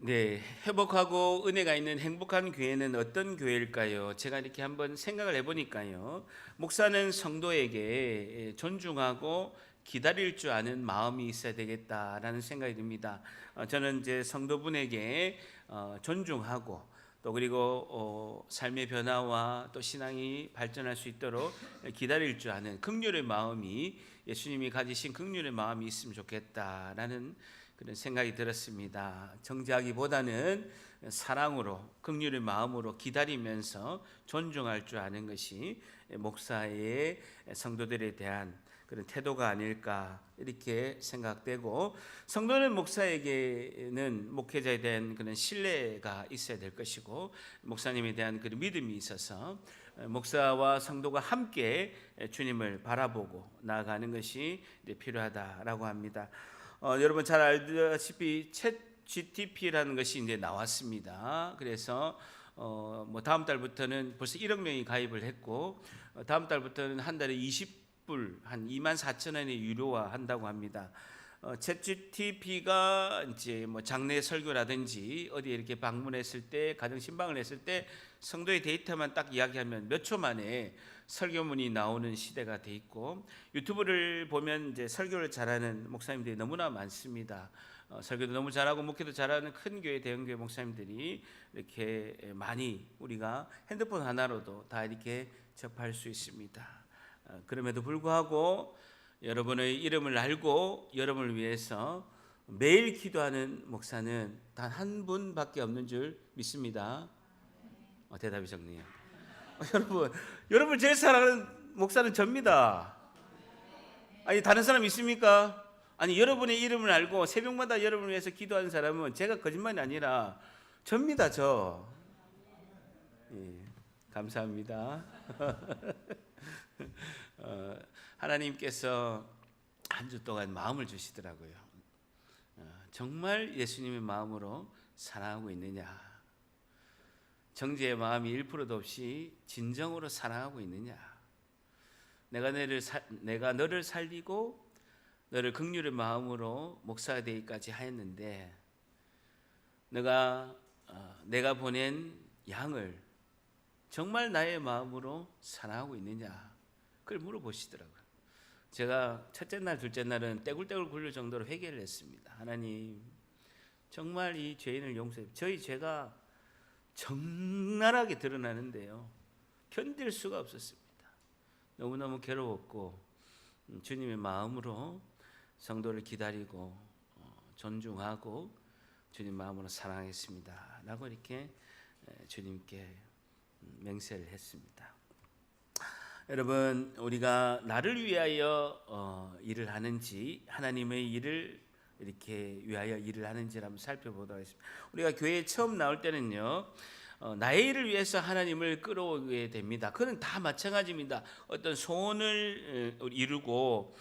네, 회복하고 은혜가 있는 행복한 교회는 어떤 교회일까요? 제가 이렇게 한번 생각을 해보니까요. 목사는 성도에게 존중하고 기다릴 줄 아는 마음이 있어야 되겠다라는 생각이 듭니다. 저는 이제 성도분에게 존중하고 또 그리고 삶의 변화와 또 신앙이 발전할 수 있도록 기다릴 줄 아는 긍휼의 마음이 예수님이 가지신 긍휼의 마음이 있으면 좋겠다라는 그런 생각이 들었습니다. 정죄하기보다는 사랑으로 긍휼의 마음으로 기다리면서 존중할 줄 아는 것이 목사의 성도들에 대한 그런 태도가 아닐까 이렇게 생각되고, 성도는 목사에게는 목회자에 대한 그런 신뢰가 있어야 될 것이고 목사님에 대한 그런 믿음이 있어서 목사와 성도가 함께 주님을 바라보고 나아가는 것이 필요하다라고 합니다. 여러분 잘 알다시피 챗 GTP라는 것이 이제 나왔습니다. 그래서 뭐 다음 달부터는 벌써 1억 명이 가입을 했고 다음 달부터는 한 달에 20불 한 24,000원에 유료화한다고 합니다. 챗 GTP가 이제 뭐 장례 설교라든지 어디에 이렇게 방문했을 때 가정 신방을 했을 때 성도의 데이터만 딱 이야기하면 몇 초 만에 설교문이 나오는 시대가 돼 있고, 유튜브를 보면 이제 설교를 잘하는 목사님들이 너무나 많습니다. 설교도 너무 잘하고 목회도 잘하는 큰 교회, 대형 교회 목사님들이 이렇게 많이 우리가 핸드폰 하나로도 다 이렇게 접할 수 있습니다. 그럼에도 불구하고 여러분의 이름을 알고 여러분을 위해서 매일 기도하는 목사는 단 한 분밖에 없는 줄 믿습니다. 대답이 적네요. 여러분 제일 사랑하는 목사는 접니다. 아니 다른 사람 있습니까? 아니 여러분의 이름을 알고 새벽마다 여러분을 위해서 기도하는 사람은 제가 거짓말이 아니라 접니다. 저. 예, 감사합니다. 하나님께서 한 주 동안 마음을 주시더라고요. 정말 예수님의 마음으로 사랑하고 있느냐? 정죄의 마음이 1%도 없이 진정으로 사랑하고 있느냐? 내가 너를 살리고 너를 긍휼의 마음으로 목사가 되기까지 하였는데 내가 보낸 양을 정말 나의 마음으로 사랑하고 있느냐? 그걸 물어보시더라고요. 제가 첫째 날, 둘째 날은 떼굴떼굴 굴릴 정도로 회개를 했습니다. 하나님, 정말 이 죄인을 용서해. 저희 죄가 적나라하게 드러나는데요, 견딜 수가 없었습니다. 너무너무 괴로웠고 주님의 마음으로 성도를 기다리고 존중하고 주님 마음으로 사랑하겠습니다 라고 이렇게 주님께 맹세를 했습니다. 여러분, 우리가 나를 위하여 일을 하는지 하나님의 일을 이렇게 위하여 일을 하는지를 한번 살펴보도록 하겠습니다. 우리가 교회에 처음 나올 때는요, 나의 일을 위해서 하나님을 끌어오게 됩니다. 그건 다 마찬가지입니다. 어떤 소원을 이루고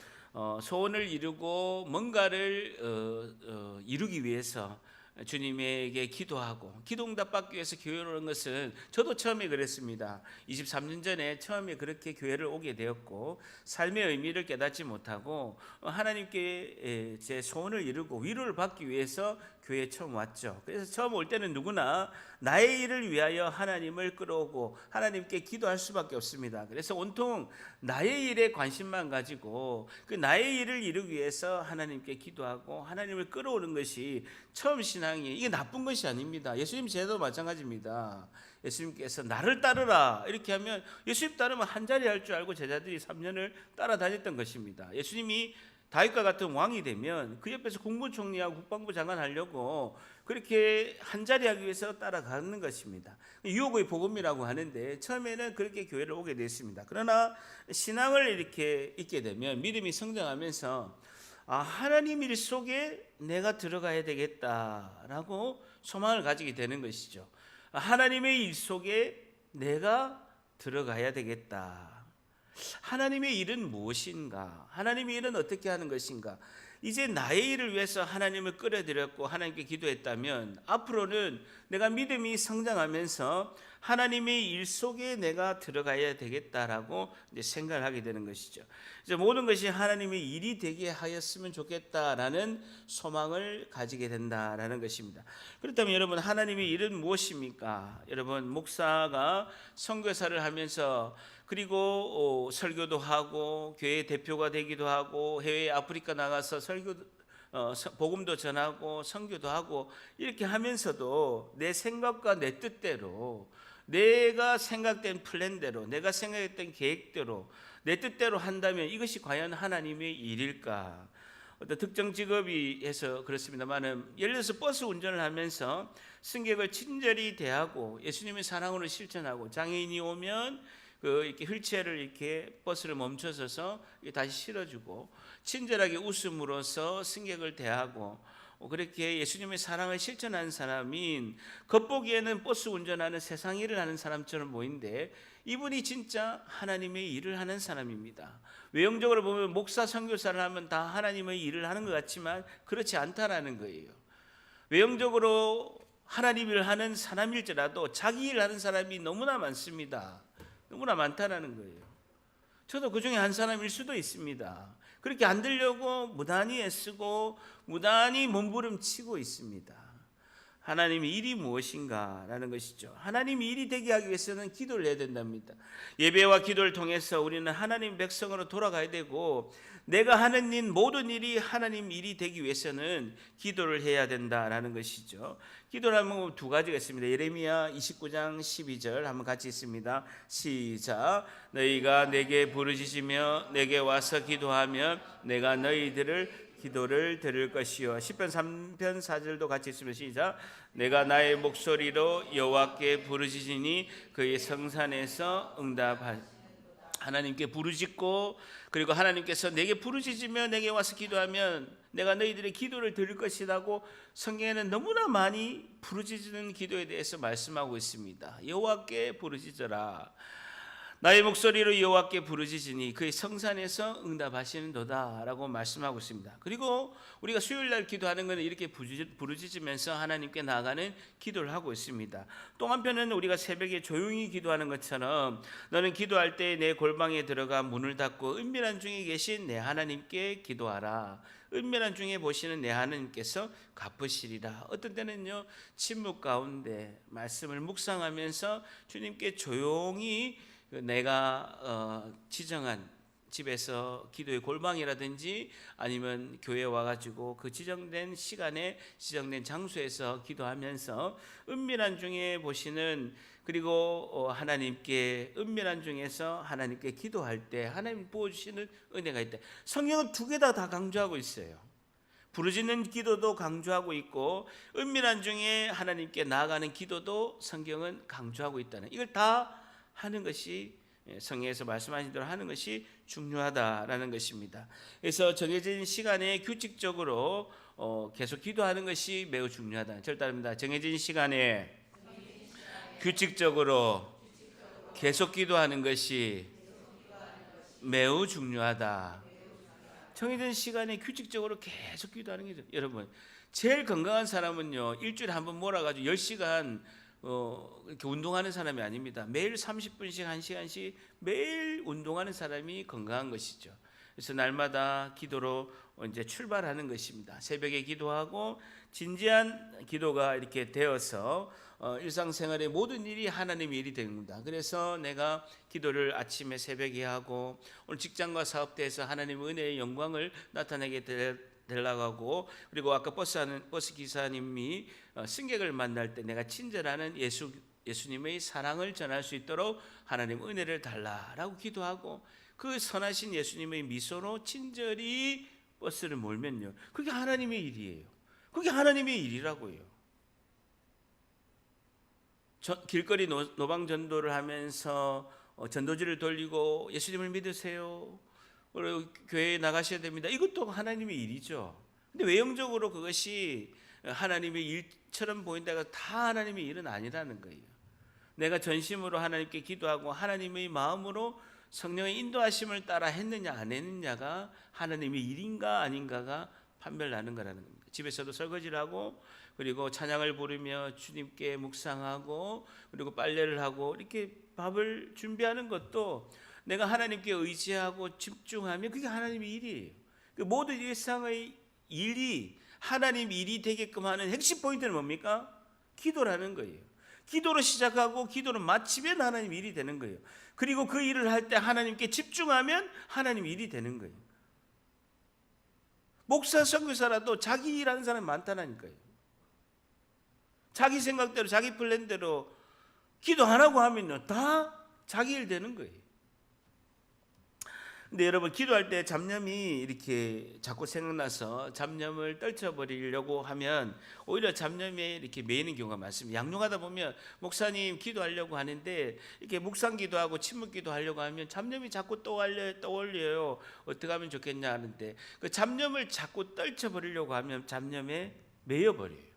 뭔가를 이루기 위해서 주님에게 기도하고 기도 응답받기 위해서 교회로 오는 것은, 저도 처음에 그랬습니다. 23년 전에 처음에 그렇게 교회를 오게 되었고 삶의 의미를 깨닫지 못하고 하나님께 제 소원을 이루고 위로를 받기 위해서 교회에 처음 왔죠. 그래서 처음 올 때는 누구나 나의 일을 위하여 하나님을 끌어오고 하나님께 기도할 수밖에 없습니다. 그래서 온통 나의 일에 관심만 가지고 그 나의 일을 이루기 위해서 하나님께 기도하고 하나님을 끌어오는 것이 처음 신앙이에요. 이게 나쁜 것이 아닙니다. 예수님 제도 마찬가지입니다. 예수님께서 나를 따르라 이렇게 하면, 예수님 따르면 한 자리 할 줄 알고 제자들이 3년을 따라다녔던 것입니다. 예수님이 다윗과 같은 왕이 되면 그 옆에서 국무총리하고 국방부 장관 하려고 그렇게 한 자리 하기 위해서 따라가는 것입니다. 유혹의 복음이라고 하는데 처음에는 그렇게 교회를 오게 됐습니다. 그러나 신앙을 이렇게 있게 되면 믿음이 성장하면서 하나님 일 속에 내가 들어가야 되겠다라고 소망을 가지게 되는 것이죠. 하나님의 일 속에 내가 들어가야 되겠다. 하나님의 일은 무엇인가? 하나님의 일은 어떻게 하는 것인가? 이제 나의 일을 위해서 하나님을 끌어들였고 하나님께 기도했다면 앞으로는 내가 믿음이 성장하면서 하나님의 일 속에 내가 들어가야 되겠다라고 이제 생각을 하게 되는 것이죠. 이제 모든 것이 하나님의 일이 되게 하였으면 좋겠다라는 소망을 가지게 된다라는 것입니다. 그렇다면 여러분, 하나님의 일은 무엇입니까? 여러분, 목사가 선교사를 하면서 그리고 설교도 하고 교회 대표가 되기도 하고 해외 아프리카 나가서 복음도 전하고 선교도 하고 이렇게 하면서도 내 생각과 내 뜻대로, 내가 생각된 플랜대로, 내가 생각했던 계획대로 내 뜻대로 한다면 이것이 과연 하나님의 일일까? 어떤 특정 직업이 해서 그렇습니다만은, 예를 들어서 버스 운전을 하면서 승객을 친절히 대하고 예수님의 사랑으로 실천하고, 장애인이 오면 이렇게 휠체어를 이렇게 버스를 멈춰서서 다시 실어주고 친절하게 웃음으로써 승객을 대하고, 그렇게 예수님의 사랑을 실천하는 사람인, 겉보기에는 버스 운전하는 세상 일을 하는 사람처럼 보이는데 이분이 진짜 하나님의 일을 하는 사람입니다. 외형적으로 보면 목사, 선교사를 하면 다 하나님의 일을 하는 것 같지만 그렇지 않다라는 거예요. 외형적으로 하나님 일을 하는 사람일지라도 자기 일을 하는 사람이 너무나 많습니다. 너무나 많다라는 거예요. 저도 그 중에 한 사람일 수도 있습니다. 그렇게 안 되려고 무단히 애쓰고 무단히 몸부림치고 있습니다. 하나님의 일이 무엇인가라는 것이죠. 하나님의 일이 되게 하기 위해서는 기도를 해야 된답니다. 예배와 기도를 통해서 우리는 하나님 백성으로 돌아가야 되고, 내가 하는 일, 모든 일이 하나님 일이 되기 위해서는 기도를 해야 된다라는 것이죠. 기도를 하면 두 가지가 있습니다. 예레미야 29장 12절 한번 같이 있습니다. 시작. 너희가 내게 부르짖으며 내게 와서 기도하면 내가 너희들을 기도를 들을 것이요. 시편 3편 4절도 같이 있으면 시작. 내가 나의 목소리로 여호와께 부르짖으니 그의 성산에서 응답하. 하나님께 부르짖고, 그리고 하나님께서 내게 부르짖으며 내게 와서 기도하면 내가 너희들의 기도를 들을 것이라고 성경에는 너무나 많이 부르짖는 기도에 대해서 말씀하고 있습니다. 여호와께 부르짖어라. 나의 목소리로 여호와께 부르짖으니 그의 성산에서 응답하시는도다라고 말씀하고 있습니다. 그리고 우리가 수요일날 기도하는 것은 이렇게 부르짖으면서 하나님께 나아가는 기도를 하고 있습니다. 또 한편은 우리가 새벽에 조용히 기도하는 것처럼, 너는 기도할 때 내 골방에 들어가 문을 닫고 은밀한 중에 계신 내 하나님께 기도하라. 은밀한 중에 보시는 내 하나님께서 갚으시리라. 어떤 때는요, 침묵 가운데 말씀을 묵상하면서 주님께 조용히 내가 지정한 집에서 기도의 골방이라든지 아니면 교회에 와가지고 그 지정된 시간에 지정된 장소에서 기도하면서 은밀한 중에 보시는, 그리고 하나님께 은밀한 중에서 하나님께 기도할 때 하나님 부어주시는 은혜가 있다. 성경은 두 개 다 강조하고 있어요. 부르짖는 기도도 강조하고 있고 은밀한 중에 하나님께 나아가는 기도도 성경은 강조하고 있다는, 이걸 다 하는 것이, 성경에서 말씀하신 대로 하는 것이 중요하다라는 것입니다. 그래서 정해진 시간에 규칙적으로 계속 기도하는 것이 매우 중요하다. 절단입니다. 정해진 시간에 규칙적으로 계속 기도하는 것이 매우 중요하다. 정해진 시간에 규칙적으로 계속 기도하는 게, 여러분, 제일 건강한 사람은요, 일주일에 한 번 몰아가지고 10시간 이렇게 운동하는 사람이 아닙니다. 매일 30분씩 1시간씩 매일 운동하는 사람이 건강한 것이죠. 그래서 날마다 기도로 이제 출발하는 것입니다. 새벽에 기도하고 진지한 기도가 이렇게 되어서 일상생활의 모든 일이 하나님의 일이 됩니다. 그래서 내가 기도를 아침에 새벽에 하고, 오늘 직장과 사업대에서 하나님의 은혜의 영광을 나타내게 되려고 하고, 그리고 아까 버스 기사님이 승객을 만날 때 내가 친절하는 예수님의 사랑을 전할 수 있도록 하나님 은혜를 달라라고 기도하고, 그 선하신 예수님의 미소로 친절히 버스를 몰면요, 그게 하나님의 일이에요. 그게 하나님의 일이라고요. 길거리 노방 전도를 하면서 전도지를 돌리고 예수님을 믿으세요, 교회에 나가셔야 됩니다, 이것도 하나님의 일이죠. 근데 외형적으로 그것이 하나님의 일처럼 보인다가 다 하나님의 일은 아니라는 거예요. 내가 전심으로 하나님께 기도하고 하나님의 마음으로 성령의 인도하심을 따라 했느냐 안 했느냐가 하나님의 일인가 아닌가가 판별나는 거라는 겁니다. 집에서도 설거지를 하고 그리고 찬양을 부르며 주님께 묵상하고 그리고 빨래를 하고 이렇게 밥을 준비하는 것도 내가 하나님께 의지하고 집중하면 그게 하나님의 일이에요. 그 모든 일상의 일이 하나님 일이 되게끔 하는 핵심 포인트는 뭡니까? 기도라는 거예요. 기도로 시작하고 기도로 마치면 하나님 일이 되는 거예요. 그리고 그 일을 할 때 하나님께 집중하면 하나님 일이 되는 거예요. 목사 선교사라도 자기 일하는 사람이 많다니까요. 자기 생각대로 자기 플랜대로 기도 안 하고 하면요 다 자기 일 되는 거예요. 근데 여러분 기도할 때 잡념이 이렇게 자꾸 생각나서 잡념을 떨쳐버리려고 하면 오히려 잡념에 이렇게 매이는 경우가 많습니다. 양육하다 보면 목사님 기도하려고 하는데 이렇게 묵상 기도하고 침묵 기도하려고 하면 잡념이 자꾸 떠올려요. 어떻게 하면 좋겠냐 하는데 그 잡념을 자꾸 떨쳐버리려고 하면 잡념에 매여버려요.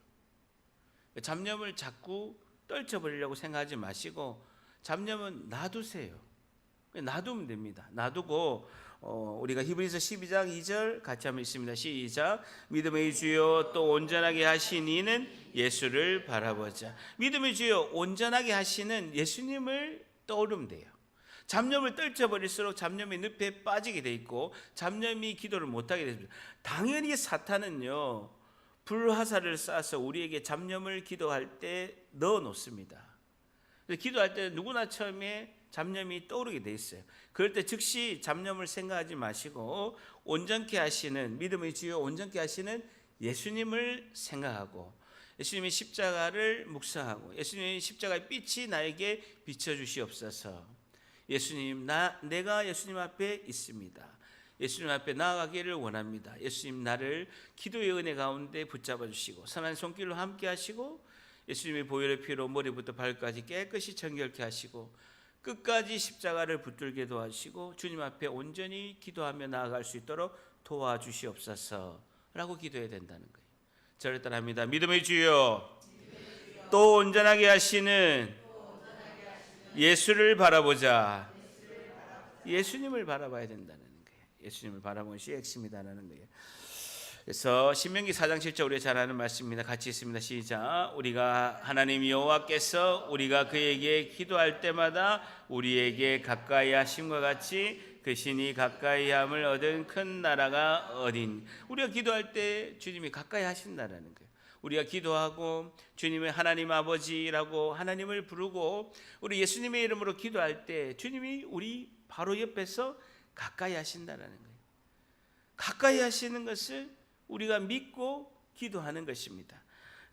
잡념을 자꾸 떨쳐버리려고 생각하지 마시고 잡념은 놔두세요. 놔두면 됩니다. 놔두고 우리가 히브리서 12장 2절 같이 한번 읽습니다. 시작. 믿음의 주요 또 온전하게 하신 이는 예수를 바라보자. 믿음의 주요 온전하게 하시는 예수님을 떠오르면 돼요. 잡념을 떨쳐버릴수록 잡념의 늪에 빠지게 돼 있고 잡념이 기도를 못하게 됩니다. 당연히 사탄은요 불화살을 쏴서 우리에게 잡념을 기도할 때 넣어 놓습니다. 기도할 때 누구나 처음에 잡념이 떠오르게 돼 있어요. 그럴 때 즉시 잡념을 생각하지 마시고 온전케 하시는 믿음의 주요 온전케 하시는 예수님을 생각하고 예수님의 십자가를 묵상하고 예수님의 십자가의 빛이 나에게 비춰주시옵소서. 예수님 내가 예수님 앞에 있습니다. 예수님 앞에 나아가기를 원합니다. 예수님 나를 기도의 은혜 가운데 붙잡아 주시고 선한 손길로 함께 하시고 예수님의 보혈의 피로 머리부터 발까지 깨끗이 정결케 하시고 끝까지 십자가를 붙들게 도와주시고 주님 앞에 온전히 기도하며 나아갈 수 있도록 도와주시옵소서 라고 기도해야 된다는 거예요. 저를 따라합니다. 믿음의 주여 또 온전하게 하시는 예수를 바라보자. 예수님을 바라봐야 된다는 거예요. 예수님을 바라보는 것이 핵심이다라는 거예요. 그래서 신명기 4장 7절 우리가 잘 아는 말씀입니다. 같이 있습니다. 시작. 우리가 하나님 여호와께서 우리가 그에게 기도할 때마다 우리에게 가까이 하심과 같이 그 신이 가까이함을 얻은 큰 나라가 어딘. 우리가 기도할 때 주님이 가까이 하신다라는 거예요. 우리가 기도하고 주님의 하나님 아버지라고 하나님을 부르고 우리 예수님의 이름으로 기도할 때 주님이 우리 바로 옆에서 가까이 하신다라는 거예요. 가까이 하시는 것을 우리가 믿고 기도하는 것입니다.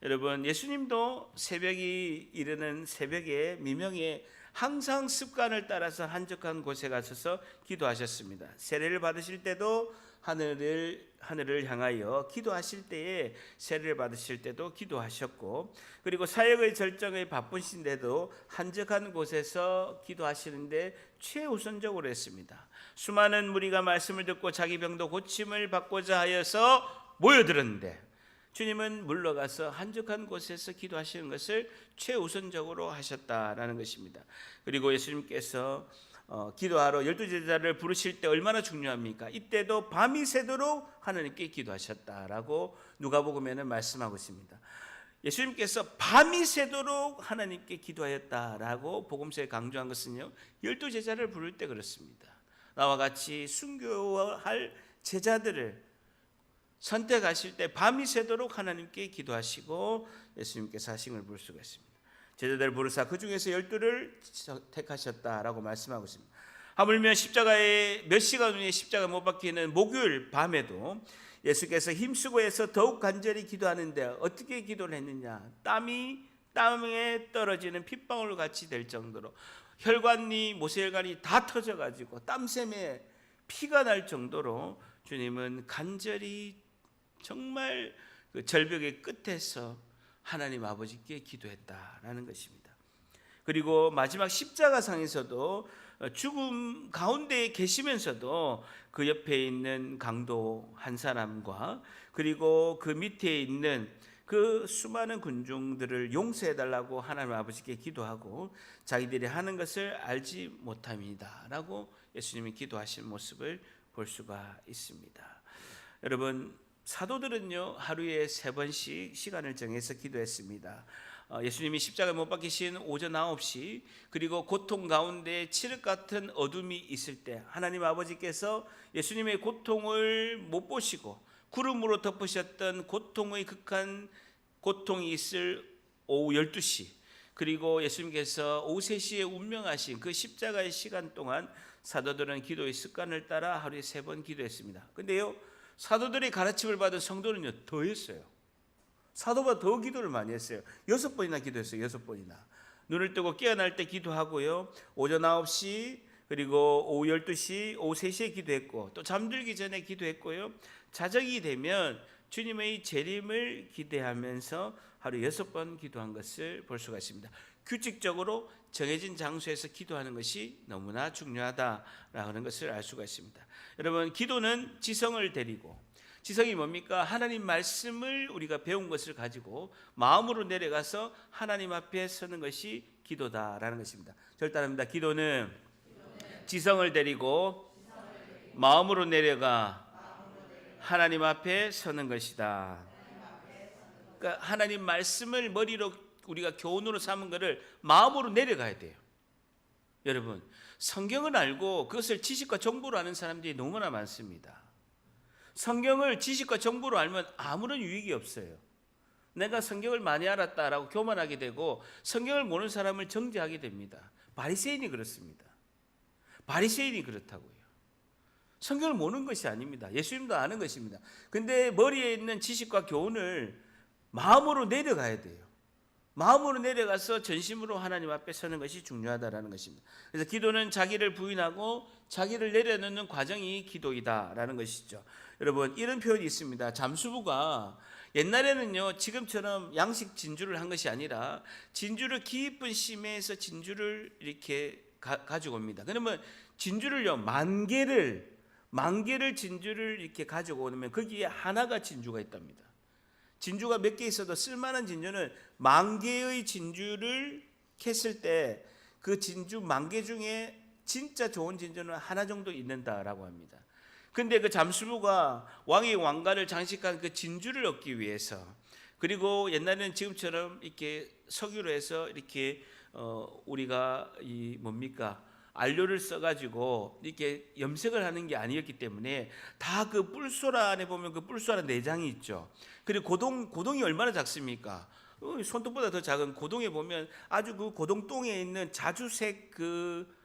여러분 예수님도 새벽이 이르는 새벽에 미명에 항상 습관을 따라서 한적한 곳에 가셔서 기도하셨습니다. 세례를 받으실 때도 하늘을 향하여 기도하실 때에 세례를 받으실 때도 기도하셨고 그리고 사역의 절정에 바쁘신데도 한적한 곳에서 기도하시는데 최우선적으로 했습니다. 수많은 무리가 말씀을 듣고 자기 병도 고침을 받고자 하여서 모여들었는데 주님은 물러가서 한적한 곳에서 기도하시는 것을 최우선적으로 하셨다라는 것입니다. 그리고 예수님께서 기도하러 12제자를 부르실 때 얼마나 중요합니까? 이때도 밤이 새도록 하나님께 기도하셨다라고 누가복음에는 말씀하고 있습니다. 예수님께서 밤이 새도록 하나님께 기도하였다라고 복음서에 강조한 것은요 12제자를 부를 때 그렇습니다. 나와 같이 순교할 제자들을 선택하실 때 밤이 새도록 하나님께 기도하시고 예수님께서 하심을 볼 수가 있습니다. 제자들을 부르사 그 중에서 12를 택하셨다라고 말씀하고 있습니다. 하물며 십자가에 몇 시간 후에 십자가 못 박히는 목요일 밤에도 예수께서 힘쓰고 해서 더욱 간절히 기도하는데 어떻게 기도를 했느냐? 땀에 떨어지는 핏방울 같이 될 정도로 혈관이 모세혈관이 다 터져가지고 땀샘에 피가 날 정도로 주님은 간절히 정말 그 절벽의 끝에서 하나님 아버지께 기도했다라는 것입니다. 그리고 마지막 십자가상에서도 죽음 가운데 계시면서도 그 옆에 있는 강도 한 사람과 그리고 그 밑에 있는 그 수많은 군중들을 용서해달라고 하나님 아버지께 기도하고 자기들이 하는 것을 알지 못함이다라고 예수님이 기도하신 모습을 볼 수가 있습니다. 여러분 사도들은요 하루에 3번씩 시간을 정해서 기도했습니다. 예수님이 십자가에 못 박히신 오전 9시, 그리고 고통 가운데 칠흑 같은 어둠이 있을 때 하나님 아버지께서 예수님의 고통을 못 보시고 구름으로 덮으셨던 고통의 극한 고통이 있을 오후 12시, 그리고 예수님께서 오후 3시에 운명하신 그 십자가의 시간 동안 사도들은 기도의 습관을 따라 하루에 3번 기도했습니다. 근데요 사도들의 가르침을 받은 성도는요 더 했어요. 사도보다 더 기도를 많이 했어요. 6번이나 기도했어요. 6번이나. 눈을 뜨고 깨어날 때 기도하고요, 오전 9시, 그리고 오후 12시, 오후 3시에 기도했고, 또 잠들기 전에 기도했고요, 자정이 되면 주님의 재림을 기대하면서 하루 6번 기도한 것을 볼 수가 있습니다. 규칙적으로 정해진 장소에서 기도하는 것이 너무나 중요하다라는 것을 알 수가 있습니다. 여러분, 기도는 지성을 데리고, 지성이 뭡니까? 하나님 말씀을 우리가 배운 것을 가지고 마음으로 내려가서 하나님 앞에 서는 것이 기도다라는 것입니다. 저를 따릅니다. 기도는 지성을 데리고 마음으로 내려가 하나님 앞에 서는 것이다. 그러니까 하나님 말씀을 머리로 우리가 교훈으로 삼은 것을 마음으로 내려가야 돼요. 여러분, 성경을 알고 그것을 지식과 정보로 아는 사람들이 너무나 많습니다. 성경을 지식과 정보로 알면 아무런 유익이 없어요. 내가 성경을 많이 알았다라고 교만하게 되고 성경을 모르는 사람을 정죄하게 됩니다. 바리새인이 그렇습니다. 바리새인이 그렇다고요. 성경을 모르는 것이 아닙니다. 예수님도 아는 것입니다. 근데 머리에 있는 지식과 교훈을 마음으로 내려가야 돼요. 마음으로 내려가서 전심으로 하나님 앞에 서는 것이 중요하다라는 것입니다. 그래서 기도는 자기를 부인하고 자기를 내려놓는 과정이 기도이다라는 것이죠. 여러분, 이런 표현이 있습니다. 잠수부가 옛날에는요 지금처럼 양식 진주를 한 것이 아니라 진주를 깊은 심해에서 진주를 이렇게 가지고 옵니다. 그러면 진주를요 만 개를 진주를 이렇게 가지고 오면 거기에 하나가 진주가 있답니다. 진주가 몇 개 있어도 쓸만한 진주는 10,000개의 진주를 캤을 때 그 진주 10,000개 중에 진짜 좋은 진주는 하나 정도 있는다라고 합니다. 근데 그 잠수부가 왕의 왕관을 장식한 그 진주를 얻기 위해서, 그리고 옛날에는 지금처럼 이렇게 석유로 해서 이렇게 우리가 이 뭡니까 안료를 써가지고 이렇게 염색을 하는 게 아니었기 때문에 다 그 뿔소라 안에 보면 그 뿔소라 내장이 있죠. 그리고 고동이 얼마나 작습니까? 손톱보다 더 작은 고동에 보면 아주 그 고동똥에 있는 자주색 그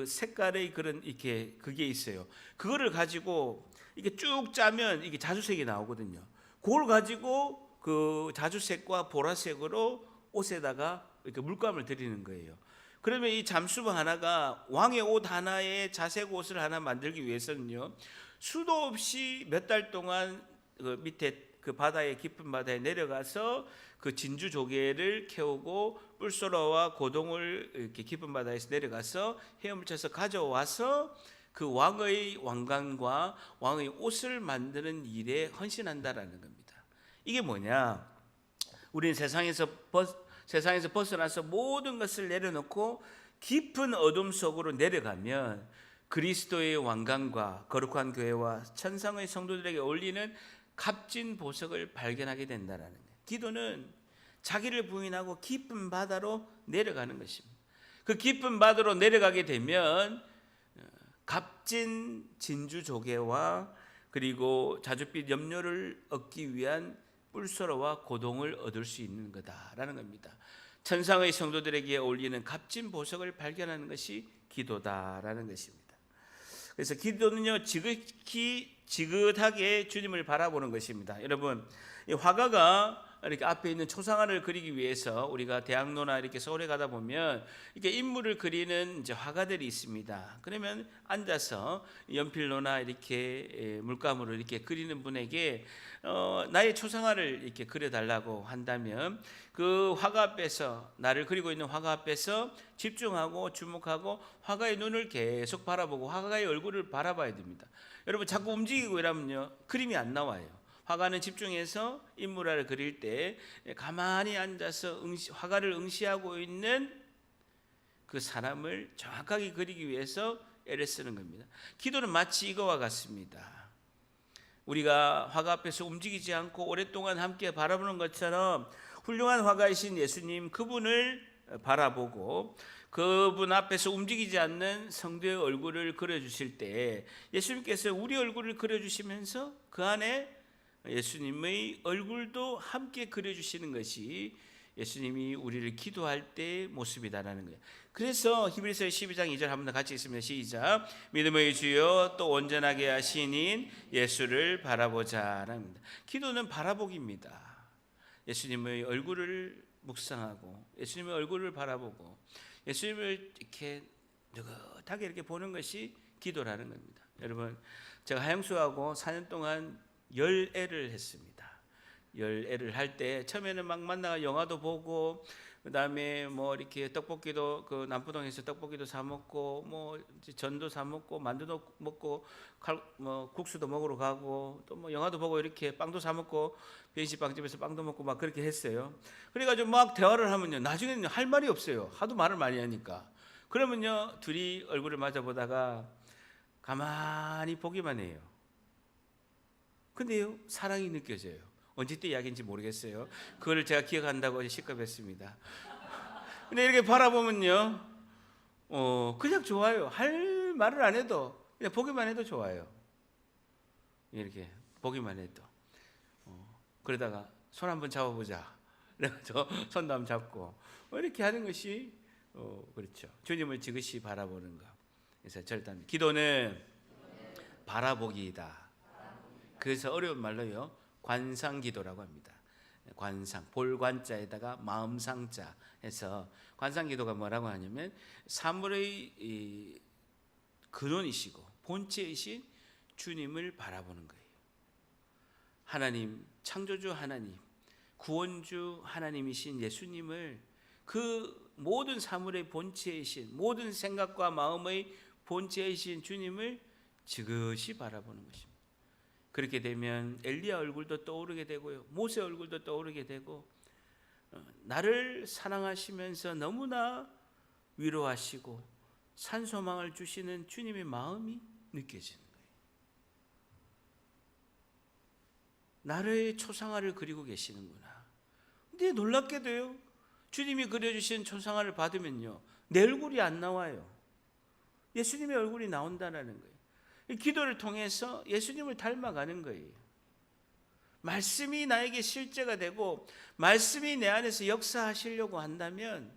색깔의 그런 이렇게 그게 있어요. 그거를 가지고 이게 쭉 짜면 이게 자주색이 나오거든요. 그걸 가지고 그 자주색과 보라색으로 옷에다가 이렇게 물감을 들이는 거예요. 그러면 이 잠수부 하나가 왕의 옷 하나에 자색 옷을 하나 만들기 위해서는요 수도 없이 몇 달 동안 그 밑에 그 바다에 깊은 바다에 내려가서 그 진주 조개를 캐오고 뿔소라와 고동을 이렇게 깊은 바다에서 내려가서 헤엄을 쳐서 가져와서 그 왕의 왕관과 왕의 옷을 만드는 일에 헌신한다라는 겁니다. 이게 뭐냐? 우리는 세상에서 벗어나서 모든 것을 내려놓고 깊은 어둠 속으로 내려가면 그리스도의 왕관과 거룩한 교회와 천상의 성도들에게 어울리는 값진 보석을 발견하게 된다라는 거예요. 기도는 자기를 부인하고 깊은 바다로 내려가는 것입니다. 그 깊은 바다로 내려가게 되면 값진 진주 조개와 그리고 자줏빛 염료를 얻기 위한 뿔소라와 고동을 얻을 수 있는 거다라는 겁니다. 천상의 성도들에게 어울리는 값진 보석을 발견하는 것이 기도다라는 것입니다. 그래서 기도는요 지긋하게 주님을 바라보는 것입니다. 여러분, 이 화가가 이렇게 앞에 있는 초상화를 그리기 위해서 우리가 대학로나 이렇게 서울에 가다 보면 이렇게 인물을 그리는 이제 화가들이 있습니다. 그러면 앉아서 연필로나 이렇게 물감으로 이렇게 그리는 분에게 나의 초상화를 이렇게 그려달라고 한다면 그 화가 앞에서, 나를 그리고 있는 화가 앞에서 집중하고 주목하고 화가의 눈을 계속 바라보고 화가의 얼굴을 바라봐야 됩니다. 여러분, 자꾸 움직이고 이러면요 그림이 안 나와요. 화가는 집중해서 인물화를 그릴 때 가만히 앉아서 화가를 응시하고 있는 그 사람을 정확하게 그리기 위해서 애를 쓰는 겁니다. 기도는 마치 이거와 같습니다. 우리가 화가 앞에서 움직이지 않고 오랫동안 함께 바라보는 것처럼 훌륭한 화가이신 예수님 그분을 바라보고 그분 앞에서 움직이지 않는 성도의 얼굴을 그려주실 때 예수님께서 우리 얼굴을 그려주시면서 그 안에 예수님의 얼굴도 함께 그려주시는 것이 예수님이 우리를 기도할 때의 모습이다라는 거예요. 그래서 히브리서 12장 2절 한번 같이 읽습니다. 시작. 믿음의 주여 또 온전하게 하시는 예수를 바라보자랍니다. 기도는 바라보기입니다. 예수님의 얼굴을 묵상하고 예수님의 얼굴을 바라보고 예수님을 이렇게 느긋하게 이렇게 보는 것이 기도라는 겁니다. 여러분, 제가 하영수하고 4년 동안 10애를 했습니다. 10애를 할 때 처음에는 막 만나가 영화도 보고 그다음에 뭐 이렇게 떡볶이도 그 남포동에서 떡볶이도 사 먹고 뭐 전도 사 먹고 만두도 먹고 뭐 국수도 먹으러 가고 또 뭐 영화도 보고 이렇게 빵도 사 먹고 베이시 빵집에서 빵도 먹고 막 그렇게 했어요. 그래가지고 막 대화를 하면요 나중에는 할 말이 없어요. 하도 말을 많이 하니까. 그러면요 둘이 얼굴을 마주 보다가 가만히 보기만 해요. 근데요 사랑이 느껴져요. 언제 때 이야기인지 모르겠어요. 그걸 제가 기억한다고 시급했습니다. 근데 이렇게 바라보면요, 그냥 좋아요. 할 말을 안 해도 그냥 보기만 해도 좋아요. 이렇게 보기만 해도. 그러다가 손 한번 잡아보자. 그래가지고 손도 한번 잡고 이렇게 하는 것이 그렇죠. 주님을 지그시 바라보는 것. 그래서 절단 기도는 바라보기이다. 그래서 어려운 말로요. 관상기도라고 합니다. 관상, 볼관자에다가 마음상자 해서 관상기도가 뭐라고 하냐면 사물의 근원이시고 본체이신 주님을 바라보는 거예요. 하나님, 창조주 하나님, 구원주 하나님이신 예수님을 그 모든 사물의 본체이신 모든 생각과 마음의 본체이신 주님을 지그시 바라보는 것입니다. 그렇게 되면 엘리야 얼굴도 떠오르게 되고요. 모세 얼굴도 떠오르게 되고 나를 사랑하시면서 너무나 위로하시고 산소망을 주시는 주님의 마음이 느껴지는 거예요. 나를 초상화를 그리고 계시는구나. 근데 놀랍게도요. 주님이 그려주신 초상화를 받으면요. 내 얼굴이 안 나와요. 예수님의 얼굴이 나온다는 거예요. 기도를 통해서 예수님을 닮아가는 거예요. 말씀이 나에게 실제가 되고 말씀이 내 안에서 역사하시려고 한다면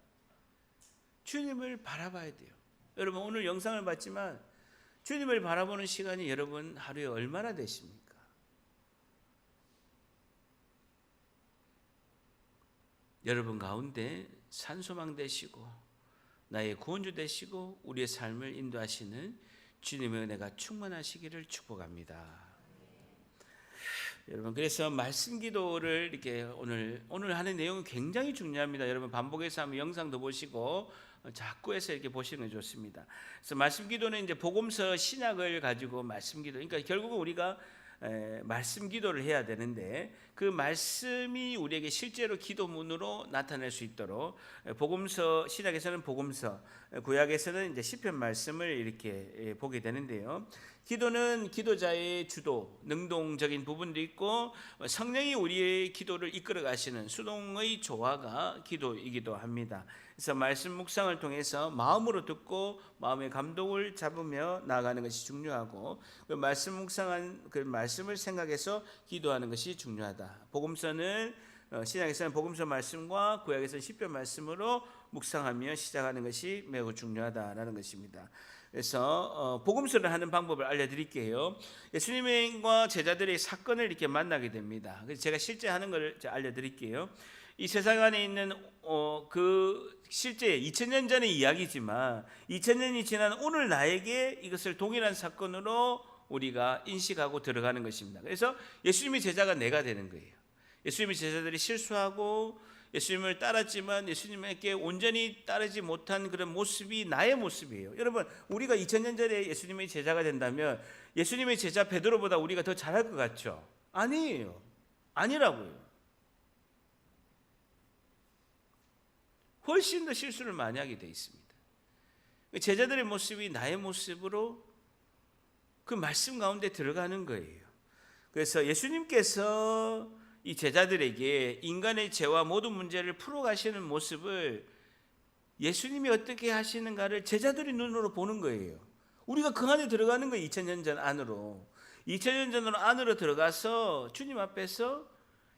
주님을 바라봐야 돼요. 여러분 오늘 영상을 봤지만 주님을 바라보는 시간이 여러분 하루에 얼마나 되십니까? 여러분 가운데 산소망 되시고 나의 구원주 되시고 우리의 삶을 인도하시는 주님의 은혜가 충만하시기를 축복합니다. 여러분 그래서 말씀 기도를 이렇게 오늘 하는 내용은 굉장히 중요합니다. 여러분 반복해서 한번 영상도 보시고 자꾸 해서 이렇게 보시는 게 좋습니다. 그래서 말씀 기도는 이제 복음서 신약을 가지고 말씀 기도. 그러니까 결국은 우리가 말씀 기도를 해야 되는데 그 말씀이 우리에게 실제로 기도문으로 나타날 수 있도록 복음서 신약에서는 복음서 구약에서는 이제 시편 말씀을 이렇게 보게 되는데요. 기도는 기도자의 주도, 능동적인 부분도 있고 성령이 우리의 기도를 이끌어 가시는 수동의 조화가 기도이기도 합니다. 그래서 말씀 묵상을 통해서 마음으로 듣고 마음의 감동을 잡으며 나아가는 것이 중요하고 그 말씀 묵상한 그 말씀을 생각해서 기도하는 것이 중요하다. 복음서는 신약에서는 복음서 말씀과 구약에서는 시편 말씀으로 묵상하며 시작하는 것이 매우 중요하다라는 것입니다. 그래서 복음서를 하는 방법을 알려드릴게요. 예수님과 제자들의 사건을 이렇게 만나게 됩니다. 그래서 제가 실제 하는 걸 알려드릴게요. 이 세상 안에 있는 그 실제 2000년 전의 이야기지만 2000년이 지난 오늘 나에게 이것을 동일한 사건으로 우리가 인식하고 들어가는 것입니다. 그래서 예수님의 제자가 내가 되는 거예요. 예수님의 제자들이 실수하고 예수님을 따랐지만 예수님에게 온전히 따르지 못한 그런 모습이 나의 모습이에요. 여러분 우리가 2000년 전에 예수님의 제자가 된다면 예수님의 제자 베드로보다 우리가 더 잘할 것 같죠? 아니에요. 아니라고요. 훨씬 더 실수를 많이 하게 돼 있습니다. 제자들의 모습이 나의 모습으로 그 말씀 가운데 들어가는 거예요. 그래서 예수님께서 이 제자들에게 인간의 죄와 모든 문제를 풀어가시는 모습을 예수님이 어떻게 하시는가를 제자들의 눈으로 보는 거예요. 우리가 그 안에 들어가는 거예요. 2000년 전 안으로. 2000년 전 안으로 들어가서 주님 앞에서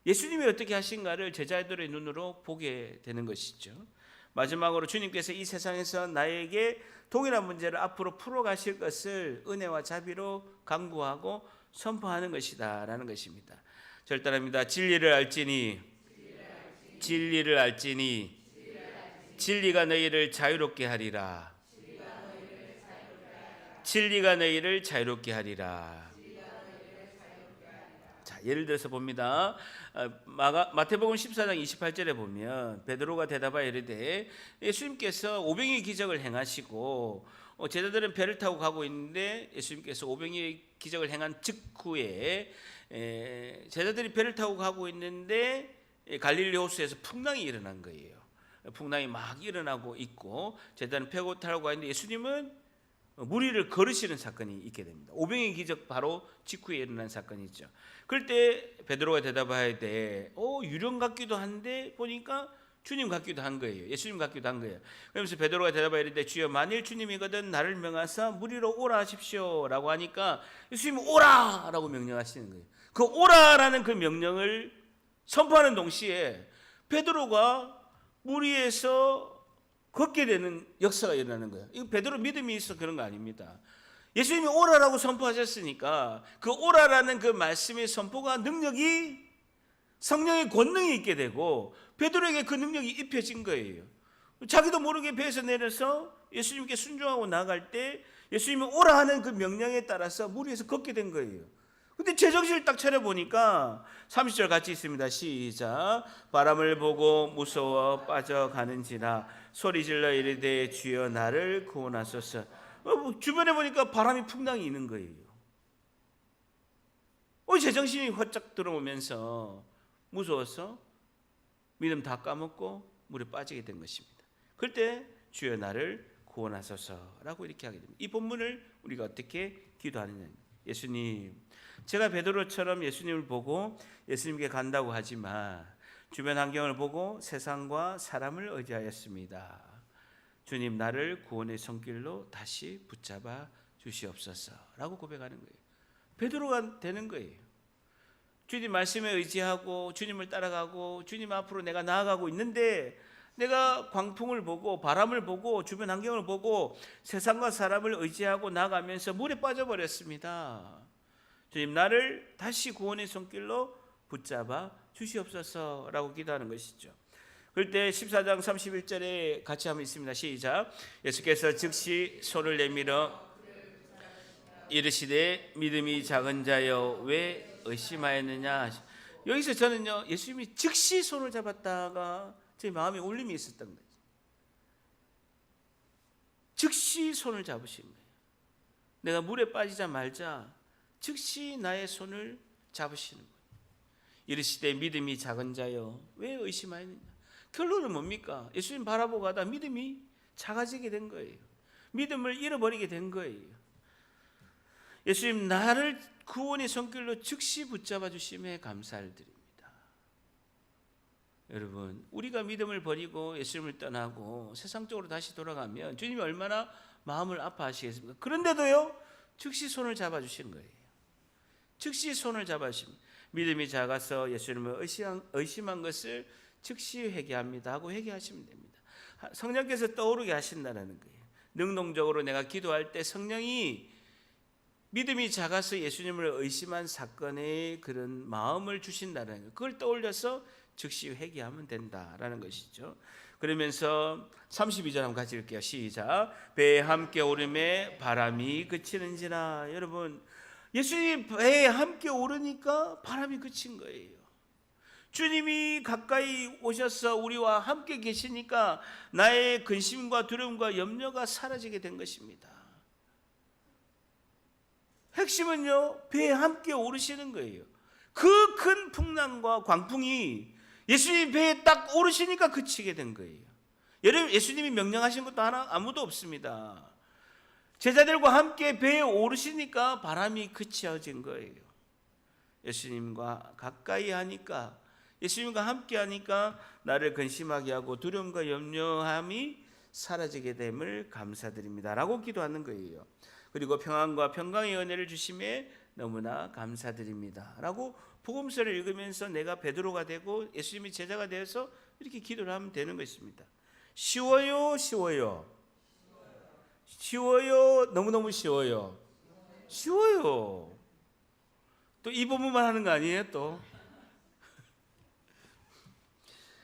예수님이 어떻게 하신가를 제자들의 눈으로 보게 되는 것이죠. 마지막으로 주님께서 이 세상에서 나에게 동일한 문제를 앞으로 풀어가실 것을 은혜와 자비로 강구하고 선포하는 것이다 라는 것입니다. 절단합니다. 진리를 알지니 진리가 너희를 자유롭게 하리라. 진리가 너희를 자유롭게 하리라. 자, 예를 들어서 봅니다. 마태복음 14장 28절에 보면 베드로가 대답하여 이르되 예수님께서 오병이의 기적을 행하시고 제자들은 배를 타고 가고 있는데 예수님께서 오병이의 기적을 행한 직후에 제자들이 배를 타고 가고 있는데 갈릴리 호수에서 풍랑이 일어난 거예요. 풍랑이 막 일어나고 있고 제자들은 배고 타고 가는데 예수님은 물 위를 걸으시는 사건이 있게 됩니다. 오병이의 기적 바로 직후에 일어난 사건이죠. 그럴 때 베드로가 대답하되 유령 같기도 한데 보니까 주님 같기도 한 거예요. 예수님 같기도 한 거예요. 그러면서 베드로가 대답하되 주여 만일 주님이거든 나를 명하사 물 위로 오라 하십시오 라고 하니까 예수님이 오라 라고 명령하시는 거예요. 그 오라라는 그 명령을 선포하는 동시에 베드로가 물 위에서 걷게 되는 역사가 일어나는 거예요. 이거 베드로 믿음이 있어 그런 거 아닙니다. 예수님이 오라라고 선포하셨으니까 그 오라라는 그 말씀의 선포가 능력이 성령의 권능이 있게 되고 베드로에게 그 능력이 입혀진 거예요. 자기도 모르게 배에서 내려서 예수님께 순종하고 나갈 때 예수님이 오라 하는 그 명령에 따라서 물 위에서 걷게 된 거예요. 근데 제정신을 딱 차려보니까 30절 같이 있습니다. 시작. 바람을 보고 무서워 빠져가는지라 소리질러 이르되 주여 나를 구원하소서. 주변에 보니까 바람이 풍랑이 있는 거예요. 제정신이 활짝 들어오면서 무서워서 믿음 다 까먹고 물에 빠지게 된 것입니다. 그럴 때 주여 나를 구원하소서라고 이렇게 하게 됩니다. 이 본문을 우리가 어떻게 기도하느냐. 예수님, 제가 베드로처럼 예수님을 보고 예수님께 간다고 하지만 주변 환경을 보고 세상과 사람을 의지하였습니다. 주님 나를 구원의 손길로 다시 붙잡아 주시옵소서라고 고백하는 거예요. 베드로가 되는 거예요. 주님 말씀에 의지하고 주님을 따라가고 주님 앞으로 내가 나아가고 있는데 내가 광풍을 보고 바람을 보고 주변 환경을 보고 세상과 사람을 의지하고 나가면서 물에 빠져버렸습니다. 주님 나를 다시 구원의 손길로 붙잡아 주시옵소서라고 기도하는 것이죠. 그럴 때 14장 31절에 같이 한번 있습니다. 시작. 예수께서 즉시 손을 내밀어 이르시되 믿음이 작은 자여 왜 의심하였느냐. 여기서 저는요 예수님이 즉시 손을 잡았다가 제 마음에 울림이 있었던 거예요. 즉시 손을 잡으신 거예요. 내가 물에 빠지자마자 즉시 나의 손을 잡으시는 거예요. 이르시되 믿음이 작은 자여 왜 의심하였느냐. 결론은 뭡니까? 예수님 바라보고 가다 믿음이 작아지게 된 거예요. 믿음을 잃어버리게 된 거예요. 예수님 나를 구원의 손길로 즉시 붙잡아 주심에 감사를 드립니다. 여러분 우리가 믿음을 버리고 예수님을 떠나고 세상적으로 다시 돌아가면 주님이 얼마나 마음을 아파하시겠습니까? 그런데도요 즉시 손을 잡아주신 거예요. 즉시 손을 잡아주십니다. 믿음이 작아서 예수님을 의심한 것을 즉시 회개합니다 하고 회개하시면 됩니다. 성령께서 떠오르게 하신다는 거예요. 능동적으로 내가 기도할 때 성령이 믿음이 작아서 예수님을 의심한 사건의 그런 마음을 주신다는 거예요. 그걸 떠올려서 즉시 회개하면 된다라는 것이죠. 그러면서 32절 한번 같이 읽을게요. 시작. 배에 함께 오름에 바람이 그치는지라. 여러분 예수님이 배에 함께 오르니까 바람이 그친 거예요. 주님이 가까이 오셔서 우리와 함께 계시니까 나의 근심과 두려움과 염려가 사라지게 된 것입니다. 핵심은요 배에 함께 오르시는 거예요. 그 큰 풍랑과 광풍이 예수님 배에 딱 오르시니까 그치게 된 거예요. 여러분 예수님이 명령하신 것도 아무도 없습니다. 제자들과 함께 배에 오르시니까 바람이 그치어진 거예요. 예수님과 가까이 하니까, 예수님과 함께 하니까 나를 근심하게 하고 두려움과 염려함이 사라지게 됨을 감사드립니다 라고 기도하는 거예요. 그리고 평안과 평강의 은혜를 주심에 너무나 감사드립니다 라고 복음서를 읽으면서 내가 베드로가 되고 예수님이 제자가 되어서 이렇게 기도를 하면 되는 것입니다. 쉬워요? 쉬워요? 쉬워요? 너무너무 쉬워요? 쉬워요. 또 이 부분만 하는 거 아니에요? 또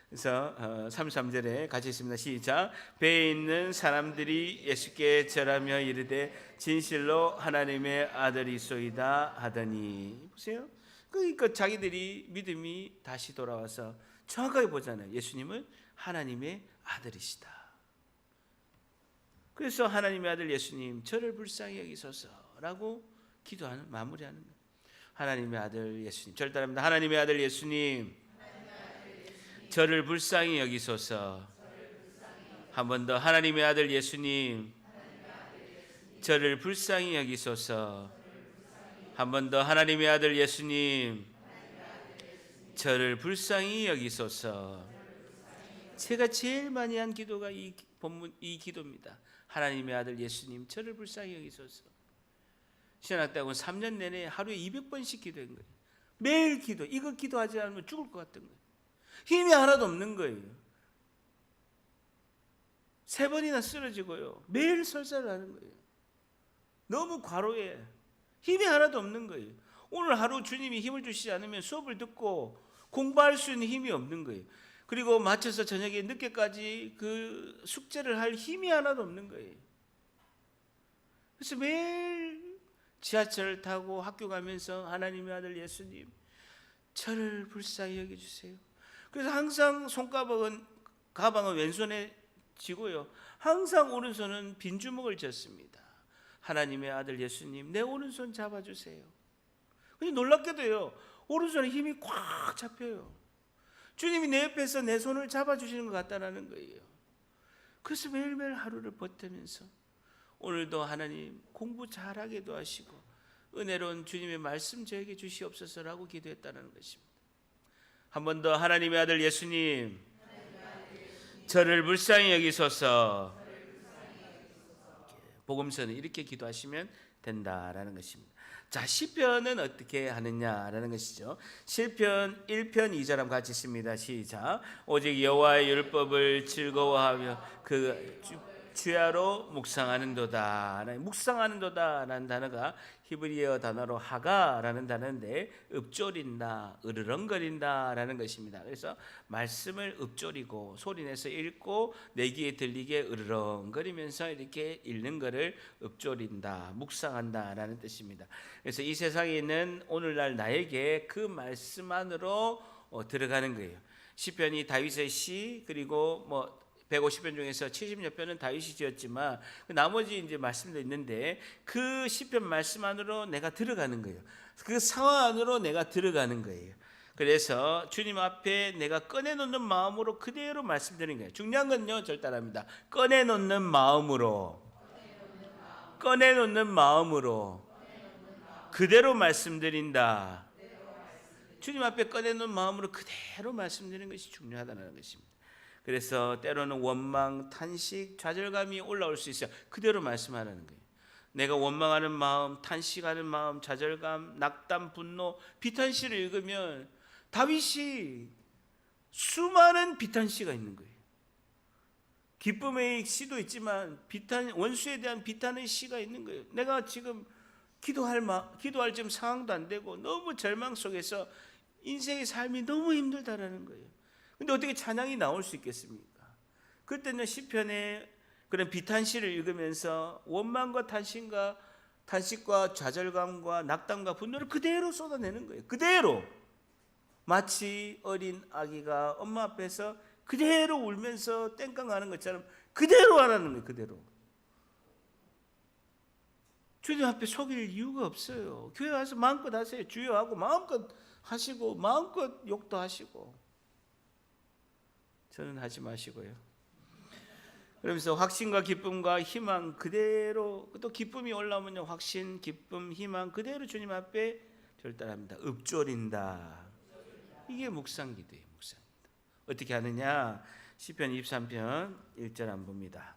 그래서 33절에 같이 있습니다. 시작. 배에 있는 사람들이 예수께 절하며 이르되 진실로 하나님의 아들이소이다 하더니, 보세요. 그러니까 자기들이 믿음이 다시 돌아와서 정확하게 보잖아요. 예수님은 하나님의 아들이시다. 그래서 하나님의 아들 예수님 저를 불쌍히 여기소서라고 기도하는, 마무리하는 거예요. 하나님의 아들 예수님, 저를 따릅니다. 하나님의 아들 예수님 저를 불쌍히 여기소서. 한 번 더. 하나님의 아들 예수님 저를 불쌍히 여기소서. 한 번 더. 하나님의 아들 예수님 저를 불쌍히 여기소서. 제가 제일 많이 한 기도가 이 본문, 이 기도입니다. 하나님의 아들 예수님 저를 불쌍히 여기소서. 신학대학원 3년 내내 하루에 200번씩 기도한 거예요. 매일 기도. 이거 기도하지 않으면 죽을 것 같은 거예요. 힘이 하나도 없는 거예요. 3번이나 쓰러지고요. 매일 설사를 하는 거예요. 너무 과로해. 힘이 하나도 없는 거예요. 오늘 하루 주님이 힘을 주시지 않으면 수업을 듣고 공부할 수 있는 힘이 없는 거예요. 그리고 맞춰서 저녁에 늦게까지 그 숙제를 할 힘이 하나도 없는 거예요. 그래서 매일 지하철을 타고 학교 가면서 하나님의 아들 예수님 저를 불쌍히 여겨주세요. 그래서 항상 가방은 왼손에 쥐고요. 항상 오른손은 빈 주먹을 쥐었습니다. 하나님의 아들 예수님 내 오른손 잡아주세요. 근데 놀랍게도요. 오른손에 힘이 꽉 잡혀요. 주님이 내 옆에서 내 손을 잡아주시는 것 같다는 거예요. 그래서 매일매일 하루를 버티면서 오늘도 하나님 공부 잘하게도 하시고 은혜로운 주님의 말씀 저에게 주시옵소서라고 기도했다는 것입니다. 한 번 더. 하나님의 아들 예수님 저를 불쌍히 여기소서. 복음서는 이렇게 기도하시면 된다라는 것입니다. 자, 시편은 어떻게 하느냐라는 것이죠. 시편 1편 2절 한번 같이 읽습니다. 시작. 오직 여호와의 율법을 즐거워하며 그 주야로 묵상하는도다. 묵상하는도다라는 단어가 히브리어 단어로 하가라는 단어인데 읊조린다, 으르렁거린다라는 것입니다. 그래서 말씀을 읊조리고 소리내서 읽고 내 귀에 들리게 으르렁거리면서 이렇게 읽는 것을 읊조린다, 묵상한다라는 뜻입니다. 그래서 이 세상에 있는 오늘날 나에게 그 말씀 안으로 들어가는 거예요. 시편이 다윗의 시, 그리고 150편 중에서 70여 편은 다윗이 지었지만 나머지 이제 말씀도 있는데 그 시편 말씀 안으로 내가 들어가는 거예요. 그 상황 안으로 내가 들어가는 거예요. 그래서 주님 앞에 내가 꺼내놓는 마음으로 그대로 말씀드리는 거예요. 중요한 건요, 절 따라합니다. 꺼내놓는 마음으로 그대로 말씀드린다. 주님 앞에 꺼내놓은 마음으로 그대로 말씀드리는 것이 중요하다는 것입니다. 그래서 때로는 원망, 탄식, 좌절감이 올라올 수 있어요. 그대로 말씀하라는 거예요. 내가 원망하는 마음, 탄식하는 마음, 좌절감, 낙담, 분노, 비탄시를 읽으면 다윗이 수많은 비탄시가 있는 거예요. 기쁨의 시도 있지만 원수에 대한 비탄의 시가 있는 거예요. 내가 지금 기도할 지금 상황도 안 되고 너무 절망 속에서 인생의 삶이 너무 힘들다라는 거예요. 근데 어떻게 찬양이 나올 수 있겠습니까? 그때는 시편에 그런 비탄시를 읽으면서 원망과 탄식과 좌절감과 낙담과 분노를 그대로 쏟아내는 거예요. 그대로. 마치 어린 아기가 엄마 앞에서 그대로 울면서 땡깡하는 것처럼 그대로 하라는 거예요. 그대로. 주님 앞에 속일 이유가 없어요. 교회 와서 마음껏 하세요. 주여하고 마음껏 하시고 마음껏 욕도 하시고. 저는 하지 마시고요. 그러면서 확신과 기쁨과 희망 그대로, 또 기쁨이 올라오면요, 확신, 기쁨, 희망 그대로 주님 앞에 절단합니다. 읊조린다. 이게 묵상기도예요. 묵상기도. 어떻게 하느냐? 시편 23편 1절 한번 봅니다.